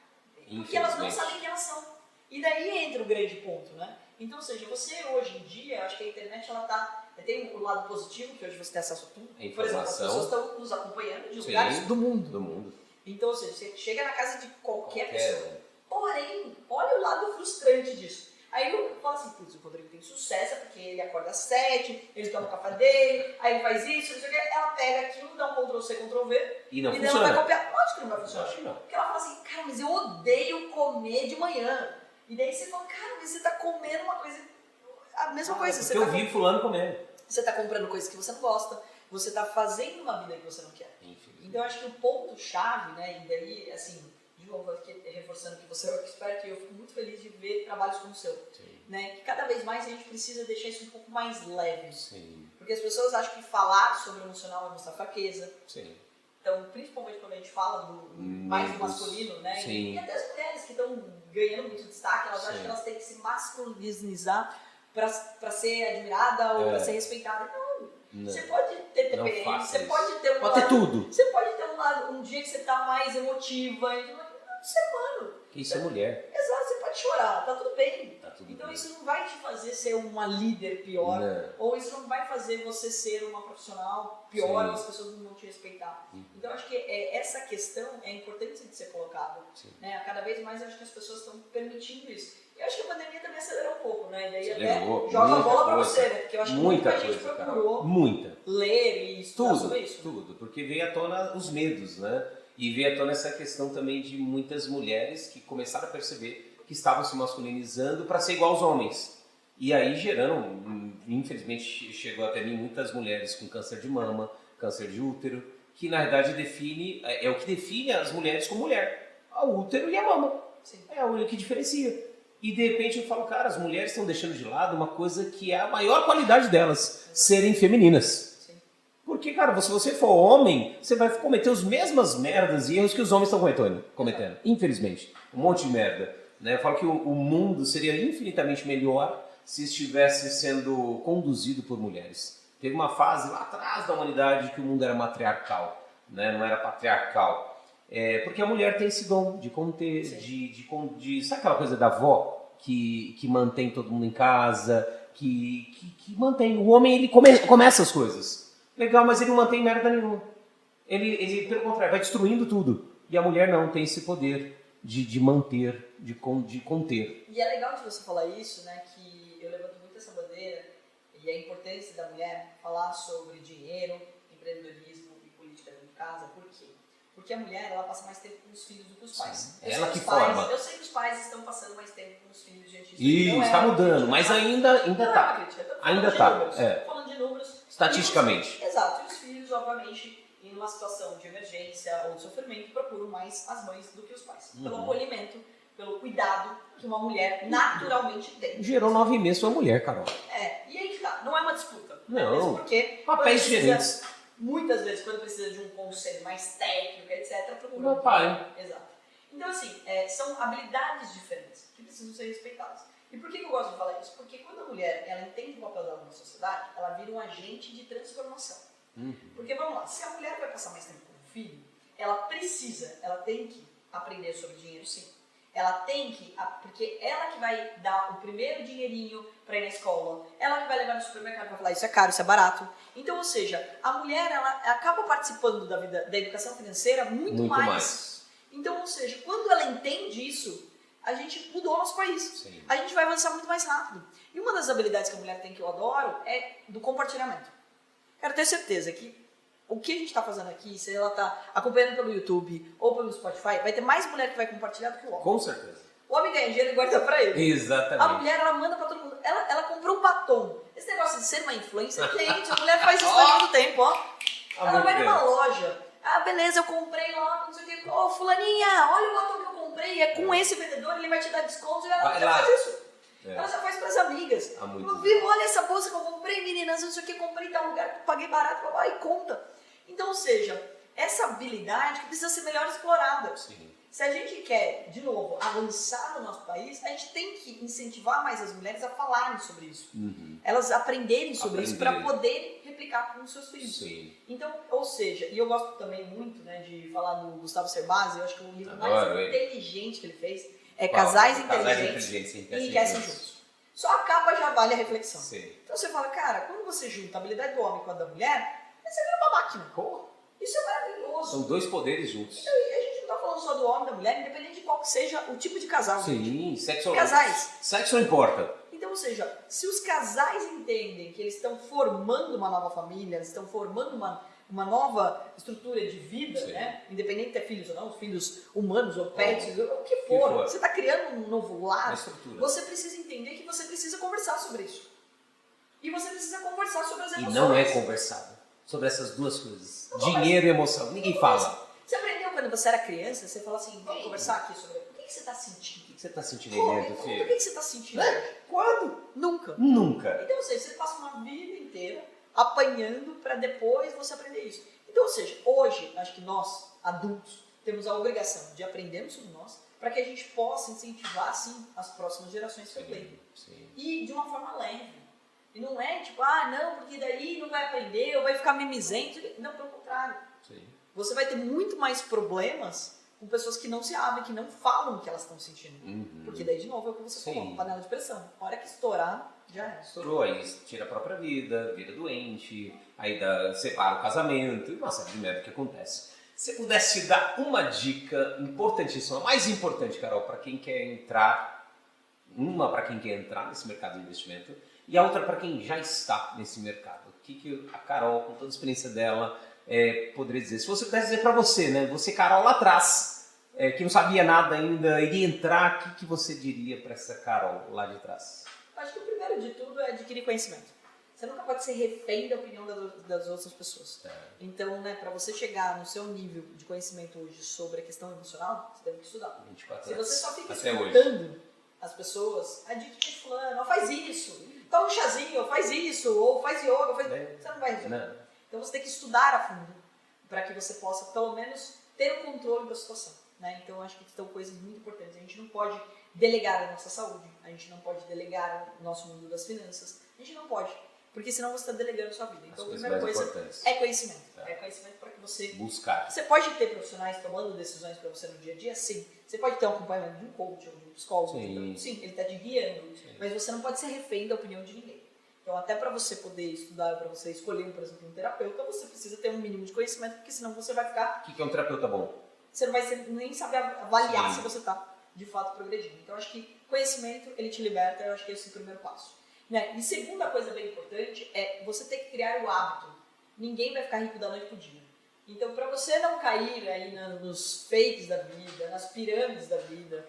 porque elas não sabem quem elas são. E daí entra o grande ponto, né? Então, ou seja, você hoje em dia, acho que a internet ela tem o lado positivo, que hoje você tem acesso a tudo. Por exemplo, as pessoas estão nos acompanhando de lugares do mundo. Então, ou seja, você chega na casa de qualquer pessoa. Porém, olha o lado frustrante disso. Aí eu falo assim, putz, o Rodrigo tem sucesso, porque ele acorda às 7, ele toma o café dele, aí ele faz isso, não sei o que, ela pega aquilo, dá um Ctrl+C, Ctrl+V, e não funciona. Ela vai copiar. Lógico que não vai funcionar. Acho não. Porque ela fala assim, cara, mas eu odeio comer de manhã. E daí você fala, cara, mas você tá comendo uma coisa, a mesma coisa. Porque eu vi fulano comendo. Você tá comprando coisas que você não gosta, você está fazendo uma vida que você não quer. Então, eu acho que o ponto-chave, né, e daí, assim, de novo, aqui reforçando que você é o expert, e eu fico muito feliz de ver trabalhos como o seu. Né, que cada vez mais a gente precisa deixar isso um pouco mais leve. Sim. Porque as pessoas acham que falar sobre o emocional é mostrar fraqueza. Sim. Então, principalmente quando a gente fala mais do masculino, né? Sim. E até as mulheres que estão ganhando muito destaque, elas acham que elas têm que se masculinizar para ser admirada ou para ser respeitada. Não. Você pode ter TPM, você pode ter um pode ter tudo. Você pode ter um dia que você tá mais emotiva. Ser humano. Que isso é mulher. Exato, você pode chorar, tá tudo bem. Tá tudo então bem. Isso não vai te fazer ser uma líder pior, ou isso não vai fazer você ser uma profissional pior, ou as pessoas não vão te respeitar. Então acho que essa questão é importante de ser colocada. Né? Cada vez mais eu acho que as pessoas estão permitindo isso. Eu acho que a pandemia também acelerou um pouco, né? E daí até joga a bola pra você, né? Porque eu acho que muita gente procurou ler e estudar sobre isso. Tudo, porque veio à tona os medos, né? E veio à tona essa questão também de muitas mulheres que começaram a perceber que estavam se masculinizando para ser igual aos homens. E aí gerando, infelizmente chegou até mim muitas mulheres com câncer de mama, câncer de útero, que na verdade é o que define as mulheres como mulher. O útero e a mama. Sim. É o que diferencia. E de repente eu falo, cara, as mulheres estão deixando de lado uma coisa que é a maior qualidade delas, serem femininas. Porque, cara, se você for homem, você vai cometer as mesmas merdas e erros que os homens estão cometendo. Infelizmente. Um monte de merda. Né? Eu falo que o mundo seria infinitamente melhor se estivesse sendo conduzido por mulheres. Teve uma fase lá atrás da humanidade que o mundo era matriarcal, né? Não era patriarcal. Porque a mulher tem esse dom de conter, sabe aquela coisa da avó que mantém todo mundo em casa, que mantém. O homem, ele começa as coisas. Legal, mas ele não mantém merda nenhuma. Ele, pelo contrário, vai destruindo tudo. E a mulher não tem esse poder de manter, de conter. E é legal de você falar isso, né? Que eu levanto muito essa bandeira e a importância da mulher falar sobre dinheiro, empreendedorismo e política dentro de casa. Por quê? Porque a mulher, ela passa mais tempo com os filhos do que os pais. Ela que forma. Eu sei que os pais estão passando mais tempo com os filhos, gente. Isso, está mudando, mas ainda tá. Ainda tá. Estou falando de números. Estatisticamente. Exato. E os filhos, obviamente, em uma situação de emergência ou de sofrimento, procuram mais as mães do que os pais. Pelo acolhimento, pelo cuidado que uma mulher naturalmente tem. Gerou 9 meses sua mulher, Carol. E aí que tá. Não é uma disputa. Não. Mesmo porque papéis diferentes. Muitas vezes, quando precisa de um conselho mais técnico, etc., procura meu pai. Exato. Então, assim, são habilidades diferentes que precisam ser respeitadas. E por que eu gosto de falar isso? Porque quando a mulher ela entende o papel dela na sociedade, ela vira um agente de transformação. Porque, vamos lá, se a mulher vai passar mais tempo com o filho, ela tem que aprender sobre dinheiro, sim. Ela tem que, porque ela que vai dar o primeiro dinheirinho para ir na escola, ela que vai levar no supermercado e vai falar, isso é caro, isso é barato. Então, ou seja, a mulher, ela acaba participando da vida, da educação financeira muito mais. Então, ou seja, quando ela entende isso, a gente mudou o nosso país. Sim. A gente vai avançar muito mais rápido. E uma das habilidades que a mulher tem que eu adoro é do compartilhamento. Quero ter certeza que o que a gente está fazendo aqui, se ela está acompanhando pelo YouTube ou pelo Spotify, vai ter mais mulher que vai compartilhar do que o homem. Com certeza. O homem ganha dinheiro e guarda pra ele. Exatamente. A mulher, ela manda pra todo mundo. Ela comprou um batom. Esse negócio de ser uma influencer, gente, a mulher faz isso há muito tempo, ó. Ela vai numa loja. Ah, beleza, eu comprei lá, não sei o que. Ô, fulaninha, olha o batom que eu comprei. É com esse vendedor, ele vai te dar desconto. E ela já faz isso. Ela já faz pras amigas. Olha essa bolsa que eu comprei, meninas, não sei o que, comprei em tal lugar, paguei barato, e conta. Então, ou seja, essa habilidade que precisa ser melhor explorada. Sim. Se a gente quer, de novo, avançar no nosso país, a gente tem que incentivar mais as mulheres a falarem sobre isso. Elas aprenderem sobre isso para poderem replicar com os seus filhos. Sim. Então, ou seja, e eu gosto também muito, né, de falar do Gustavo Cerbasi, eu acho que o livro mais inteligente que ele fez é Casais Inteligentes e Enriquecem Juntos. Só a capa já vale a reflexão. Sim. Então você fala, cara, quando você junta a habilidade do homem com a da mulher, você vira uma máquina. Isso é maravilhoso. São dois poderes juntos. Então, a gente não está falando só do homem e da mulher, independente de qual que seja o tipo de casal. Sim, sexo. Casais. Sexo não importa. Então, ou seja, se os casais entendem que eles estão formando uma nova família, eles estão formando uma nova estrutura de vida, né? Independente de ter filhos ou não, filhos humanos ou pets, o que for. Você está criando um novo lar. Você precisa entender que você precisa conversar sobre isso. E você precisa conversar sobre as emoções. E não é conversado. sobre essas duas coisas? Dinheiro e emoção. Ninguém fala. Você aprendeu quando você era criança, você fala assim, vamos conversar aqui sobre o que você está sentindo? O que você está sentindo aí dentro, O filho? que você está sentindo hoje? Quando? Nunca. Nunca. Então, ou seja, você passa uma vida inteira apanhando para depois você aprender isso. Então, ou seja, hoje, acho que nós, adultos, temos a obrigação de aprendermos sobre nós para que a gente possa incentivar, sim, as próximas gerações também. E de uma forma leve. E não é tipo, não, porque daí não vai aprender, ou vai ficar mimizento. Não, pelo contrário. Sim. Você vai ter muito mais problemas com pessoas que não se abrem, que não falam o que elas estão sentindo. Porque daí, de novo, é o que você falou, panela de pressão. A hora que estourar, já é. Estourou, aí tira a própria vida, vira doente, aí separa o casamento, e uma série de merda que acontece. Se você pudesse dar uma dica importantíssima, mais importante, Carol, para quem quer entrar, uma para quem quer entrar nesse mercado de investimento, e a outra para quem já está nesse mercado. O que a Carol, com toda a experiência dela, poderia dizer? Se você pudesse dizer para você, né? Você, Carol, lá atrás, que não sabia nada ainda, iria entrar, o que você diria para essa Carol lá de trás? Acho que o primeiro de tudo é adquirir conhecimento. Você nunca pode ser refém da opinião das outras pessoas. Então, né, para você chegar no seu nível de conhecimento hoje sobre a questão emocional, você deve estudar. 24 Se você só fica até escutando hoje as pessoas, a dica de fulano, faz isso, toma um chazinho, faz isso, ou faz yoga, você não vai resolver. Então você tem que estudar a fundo para que você possa, pelo menos, ter o controle da situação. Né? Então, acho que são coisas muito importantes. A gente não pode delegar a nossa saúde, a gente não pode delegar o nosso mundo das finanças, a gente não pode, porque senão você está delegando a sua vida. Então, a primeira coisa é conhecimento. É conhecimento para que você... buscar. Você pode ter profissionais tomando decisões para você no dia a dia? Sim. Você pode ter um acompanhamento de um coach ou de um psicólogo. Sim, ele está te guiando. Sim. Mas você não pode ser refém da opinião de ninguém. Então, até para você poder estudar, para você escolher, por exemplo, um terapeuta, você precisa ter um mínimo de conhecimento, porque senão você vai ficar... O que é um terapeuta bom? Você não vai nem saber avaliar se você está, de fato, progredindo. Então, acho que conhecimento, ele te liberta, eu acho que esse é o primeiro passo. Né? E segunda coisa bem importante é você ter que criar o hábito. Ninguém vai ficar rico da noite pro dia. Então, para você não cair aí nos fakes da vida, nas pirâmides da vida,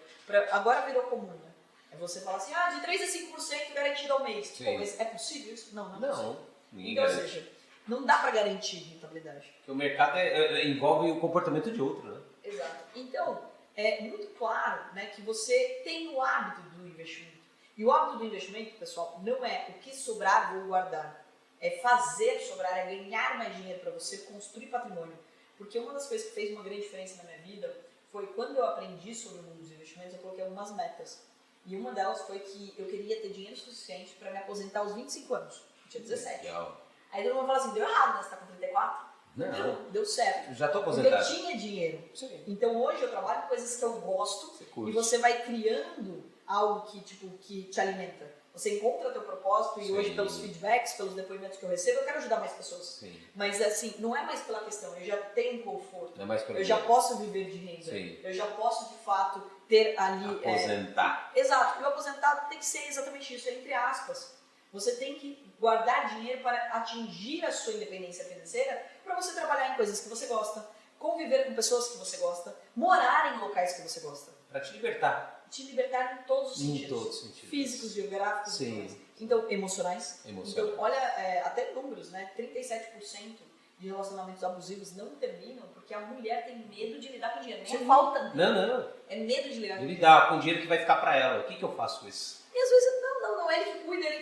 agora virou comum, né? É você falar assim, de 3 a 5% garantido ao mês. Pô, mas é possível isso? Não é possível. Então, ou seja, não dá para garantir rentabilidade. Porque o mercado envolve o comportamento de outro, né? Exato. Então, é muito claro, né, que você tem o hábito do investimento. E o hábito do investimento, pessoal, não é o que sobrar vou guardar. É fazer sobrar, é ganhar mais dinheiro para você, construir patrimônio. Porque uma das coisas que fez uma grande diferença na minha vida foi quando eu aprendi sobre o mundo dos investimentos, eu coloquei algumas metas. E uma delas foi que eu queria ter dinheiro suficiente para me aposentar aos 25 anos. Eu tinha 17. Legal. Aí todo mundo fala assim, deu errado, né? Você tá com 34? Não. Deu certo. Já estou aposentado. Porque eu tinha dinheiro. Sim. Então hoje eu trabalho com coisas que eu gosto e você vai criando algo que te alimenta. Você encontra teu propósito e hoje pelos feedbacks, pelos depoimentos que eu recebo, eu quero ajudar mais pessoas. Sim. Mas assim, não é mais pela questão, eu já tenho conforto, não é mais eu já posso viver de renda, Sim. eu já posso de fato ter ali... Aposentar. Exato, e o aposentado tem que ser exatamente isso, entre aspas. Você tem que guardar dinheiro para atingir a sua independência financeira, para você trabalhar em coisas que você gosta, conviver com pessoas que você gosta, morar em locais que você gosta. Para te libertar. Te libertar em todos os sentidos. Em todos os sentidos. Físicos, geográficos, Sim. então emocionais. Então, olha, até números, né? 37% de relacionamentos abusivos não terminam porque a mulher tem medo de lidar com dinheiro. Nem é falta dele. Não. É medo de lidar com dinheiro. Lidar com o dinheiro que vai ficar para ela. O que eu faço com isso? E às vezes, não, ele que cuida.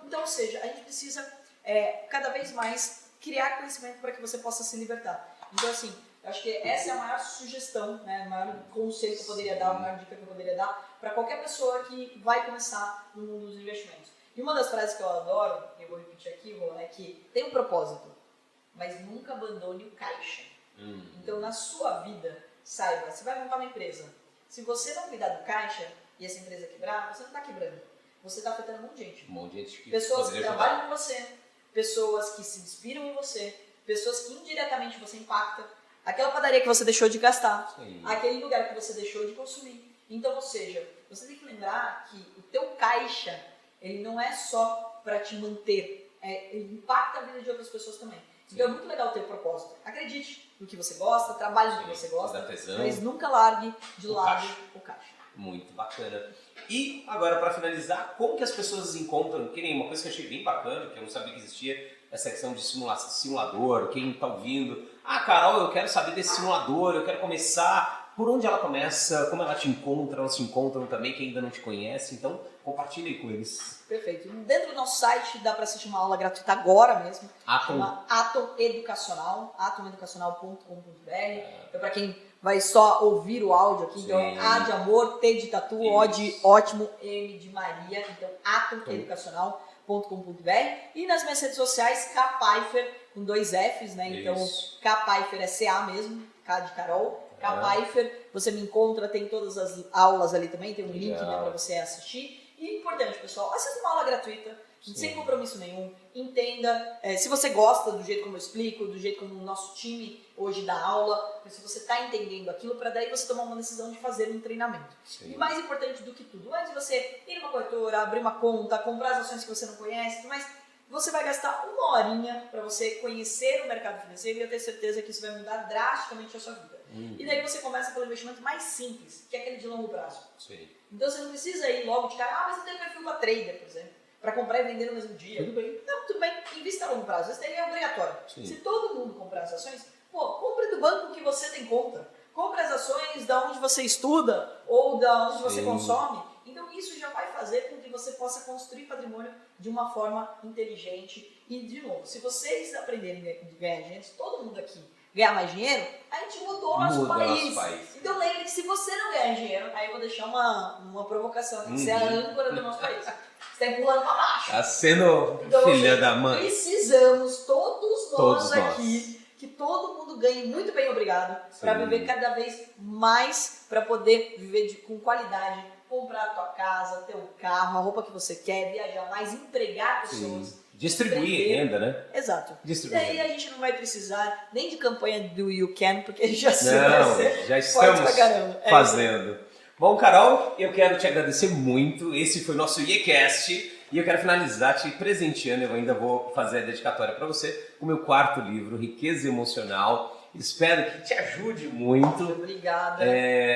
Então, ou seja, a gente precisa cada vez mais criar conhecimento para que você possa se libertar. Então, assim, eu acho que essa é a maior sugestão, né, o maior conselho que eu poderia dar, a maior dica que eu poderia dar para qualquer pessoa que vai começar no mundo dos investimentos. E uma das frases que eu adoro, e eu vou repetir aqui, Rô, é que tem um propósito, mas nunca abandone o caixa. Então, na sua vida, saiba, você vai montar uma empresa. Se você não cuidar do caixa e essa empresa quebrar, você não está quebrando. Você está afetando um monte de gente. Um monte de gente que pessoas que trabalham com você, pessoas que se inspiram em você, pessoas que indiretamente você impacta. Aquela padaria que você deixou de gastar, sim, aquele lugar que você deixou de consumir. Então, ou seja, você tem que lembrar que o teu caixa, ele não é só para te manter, ele impacta a vida de outras pessoas também. Sim. Então é muito legal ter propósito. Acredite no que você gosta, trabalhe no que você gosta, mas nunca largue de lado o caixa. Muito bacana. E agora, para finalizar, como que as pessoas encontram, que nem uma coisa que eu achei bem bacana, que eu não sabia que existia, essa questão de simulador, quem está ouvindo, Carol, eu quero saber desse simulador, eu quero começar, por onde ela começa, como ela te encontra, elas te encontram também, quem ainda não te conhece, então compartilha aí com eles. Perfeito. Dentro do nosso site dá para assistir uma aula gratuita agora mesmo, Atom. chama Atom Educacional, atomeducacional.com.br, então para quem vai só ouvir o áudio aqui, então é A de amor, T de tatu, O de ótimo, M de Maria, então atomeducacional.com.br e nas minhas redes sociais, K Pfeiffer, com 2 Fs, né? Então K Pfeiffer é CA mesmo, K de Carol, K Pfeiffer, você me encontra, tem todas as aulas ali também, tem um link, né, para você assistir. E importante, pessoal, assista uma aula gratuita, sem compromisso nenhum, entenda, se você gosta do jeito como eu explico, do jeito como o nosso time hoje dá aula, se você está entendendo aquilo, para daí você tomar uma decisão de fazer um treinamento. Sim. E mais importante do que tudo, antes de você ir numa corretora, abrir uma conta, comprar as ações que você não conhece, mas você vai gastar 1 horinha para você conhecer o mercado financeiro e eu tenho certeza que isso vai mudar drasticamente a sua vida. E daí você começa pelo investimento mais simples, que é aquele de longo prazo. Sim. Então você não precisa ir logo de cara, mas eu tenho perfil para trader, por exemplo, para comprar e vender no mesmo dia. Tudo bem. Não, tudo bem, invista a longo prazo, isso daí é obrigatório. Sim. Se todo mundo comprar as ações, compre do banco que você tem conta. Compre as ações da onde você estuda ou da onde você consome. Então isso já vai fazer com que você possa construir patrimônio de uma forma inteligente. E, de novo, se vocês aprenderem a ganhar dinheiro, se todo mundo aqui ganhar mais dinheiro, a gente mudou o nosso país. Então lembre que se você não ganhar dinheiro, aí eu vou deixar uma provocação, tem que ser a âncora do nosso país. Você está empurrando para baixo. Está sendo então, filha da mãe. Precisamos, todos nós aqui, que todo mundo ganhe muito bem, obrigado, para viver cada vez mais, para poder viver com qualidade, comprar a tua casa, ter um carro, a roupa que você quer, viajar mais, empregar pessoas. Sim. Distribuir renda, né? Exato. Distribuir. E aí a gente não vai precisar nem de campanha do You Can, porque a gente já já estamos fazendo. Bom, Carol, eu quero te agradecer muito. Esse foi o nosso YeCast. E eu quero finalizar te presenteando. Eu ainda vou fazer a dedicatória para você com o meu 4º livro, Riqueza Emocional. Espero que te ajude muito. Obrigada.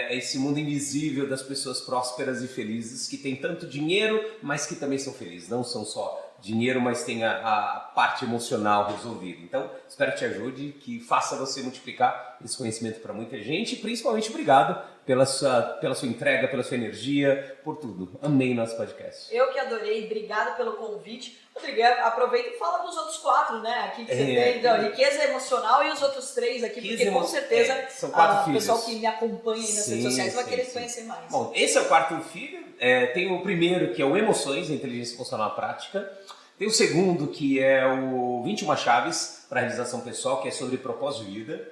Esse mundo invisível das pessoas prósperas e felizes que tem tanto dinheiro, mas que também são felizes. Não são só dinheiro, mas tem a parte emocional resolvida. Então, espero que te ajude, que faça você multiplicar esse conhecimento para muita gente. E principalmente, obrigado pela sua entrega, pela sua energia, por tudo. Amei nosso podcast. Eu que adorei, obrigado pelo convite. Rodrigo, aproveita e fala dos outros 4, né? Aqui que você tem, então, Riqueza Emocional e os outros 3 aqui, porque com certeza são 4 o pessoal que me acompanha aí nas redes sociais vai querer conhecer mais. Bom, esse é o 4º filho. Tem o primeiro, que é o Emoções, a Inteligência Emocional Prática. Tem o segundo, que é o 21 Chaves para a Realização Pessoal, que é sobre propósito de vida.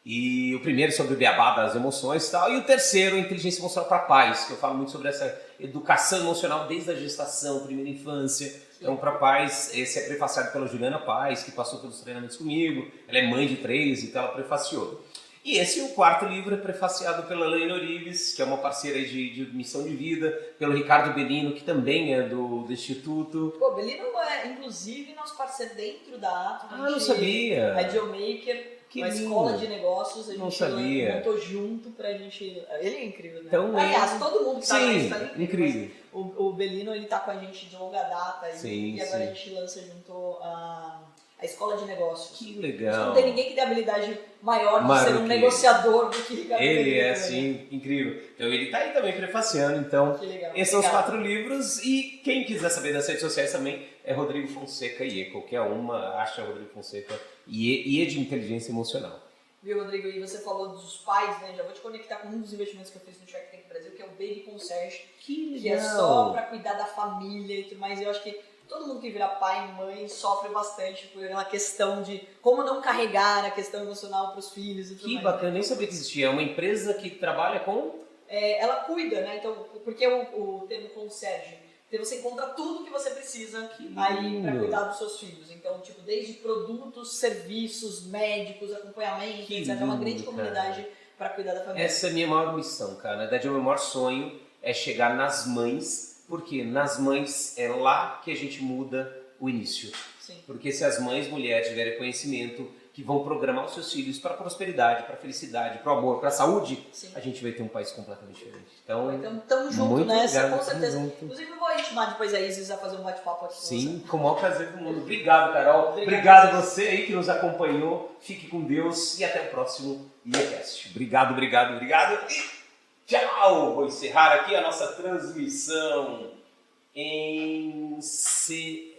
E o primeiro sobre o beabá das emoções e tal. E o terceiro, Inteligência Emocional para Pais, que eu falo muito sobre essa educação emocional desde a gestação, primeira infância. Então, para pais, esse é prefaciado pela Juliana Paz, que passou pelos treinamentos comigo. Ela é mãe de 3, então ela prefaciou. E esse, o 4º livro, é prefaciado pela Elaine Orives, que é uma parceira de missão de vida, pelo Ricardo Bellino, que também é do Instituto. Pô, Bellino é, inclusive, nosso parceiro dentro da Atom. Não sabia. A Geomaker, uma escola de negócios, a gente montou junto pra gente... Ele é incrível, né? Então, aliás, todo mundo que tá nesse tá incrível. O Bellino, ele tá com a gente de longa data e agora a gente lança junto a escola de negócios. Que legal. Não tem ninguém que dê habilidade maior de ser um negociador do que Ricardo Bellino. Ele é, assim, incrível. Então ele tá aí também prefaciando. Então, esses são os 4 livros. E quem quiser saber das redes sociais também é Rodrigo Fonseca IE. Qualquer uma acha Rodrigo Fonseca IE de Inteligência Emocional. Viu, Rodrigo? E você falou dos pais, né? Já vou te conectar com um dos investimentos que eu fiz no Shark Tank Brasil, que é o Baby Concierge. Que é só para cuidar da família e tudo mais. Eu acho que todo mundo que vira pai e mãe sofre bastante por aquela questão de como não carregar a questão emocional para os filhos e tudo mais. Que bacana, nem sabia que existia. É uma empresa que trabalha com... ela cuida, né? Então, porque o termo concierge, você encontra tudo que você precisa aí para cuidar dos seus filhos. Então, tipo, desde produtos, serviços, médicos, acompanhamento, etc. É uma grande comunidade para cuidar da família. Essa é a minha maior missão, cara. Na verdade, o meu maior sonho é chegar nas mães, porque nas mães é lá que a gente muda o início. Sim. Porque se as mães mulheres tiverem conhecimento que vão programar os seus filhos para a prosperidade, para a felicidade, para o amor, para a saúde, Sim. a gente vai ter um país completamente diferente. Então, Então, tamo junto muito nessa, obrigado, com tamo certeza. junto. Inclusive, eu vou intimar depois a Isis a fazer um bate-papo aqui com sim, você. com o maior prazer do mundo. Obrigado, Carol. Obrigado Obrigado a a você aí que nos acompanhou. Fique com Deus e até o próximo IECast. Obrigado, obrigado, obrigado. E tchau! Vou encerrar aqui a nossa transmissão. Encerrar.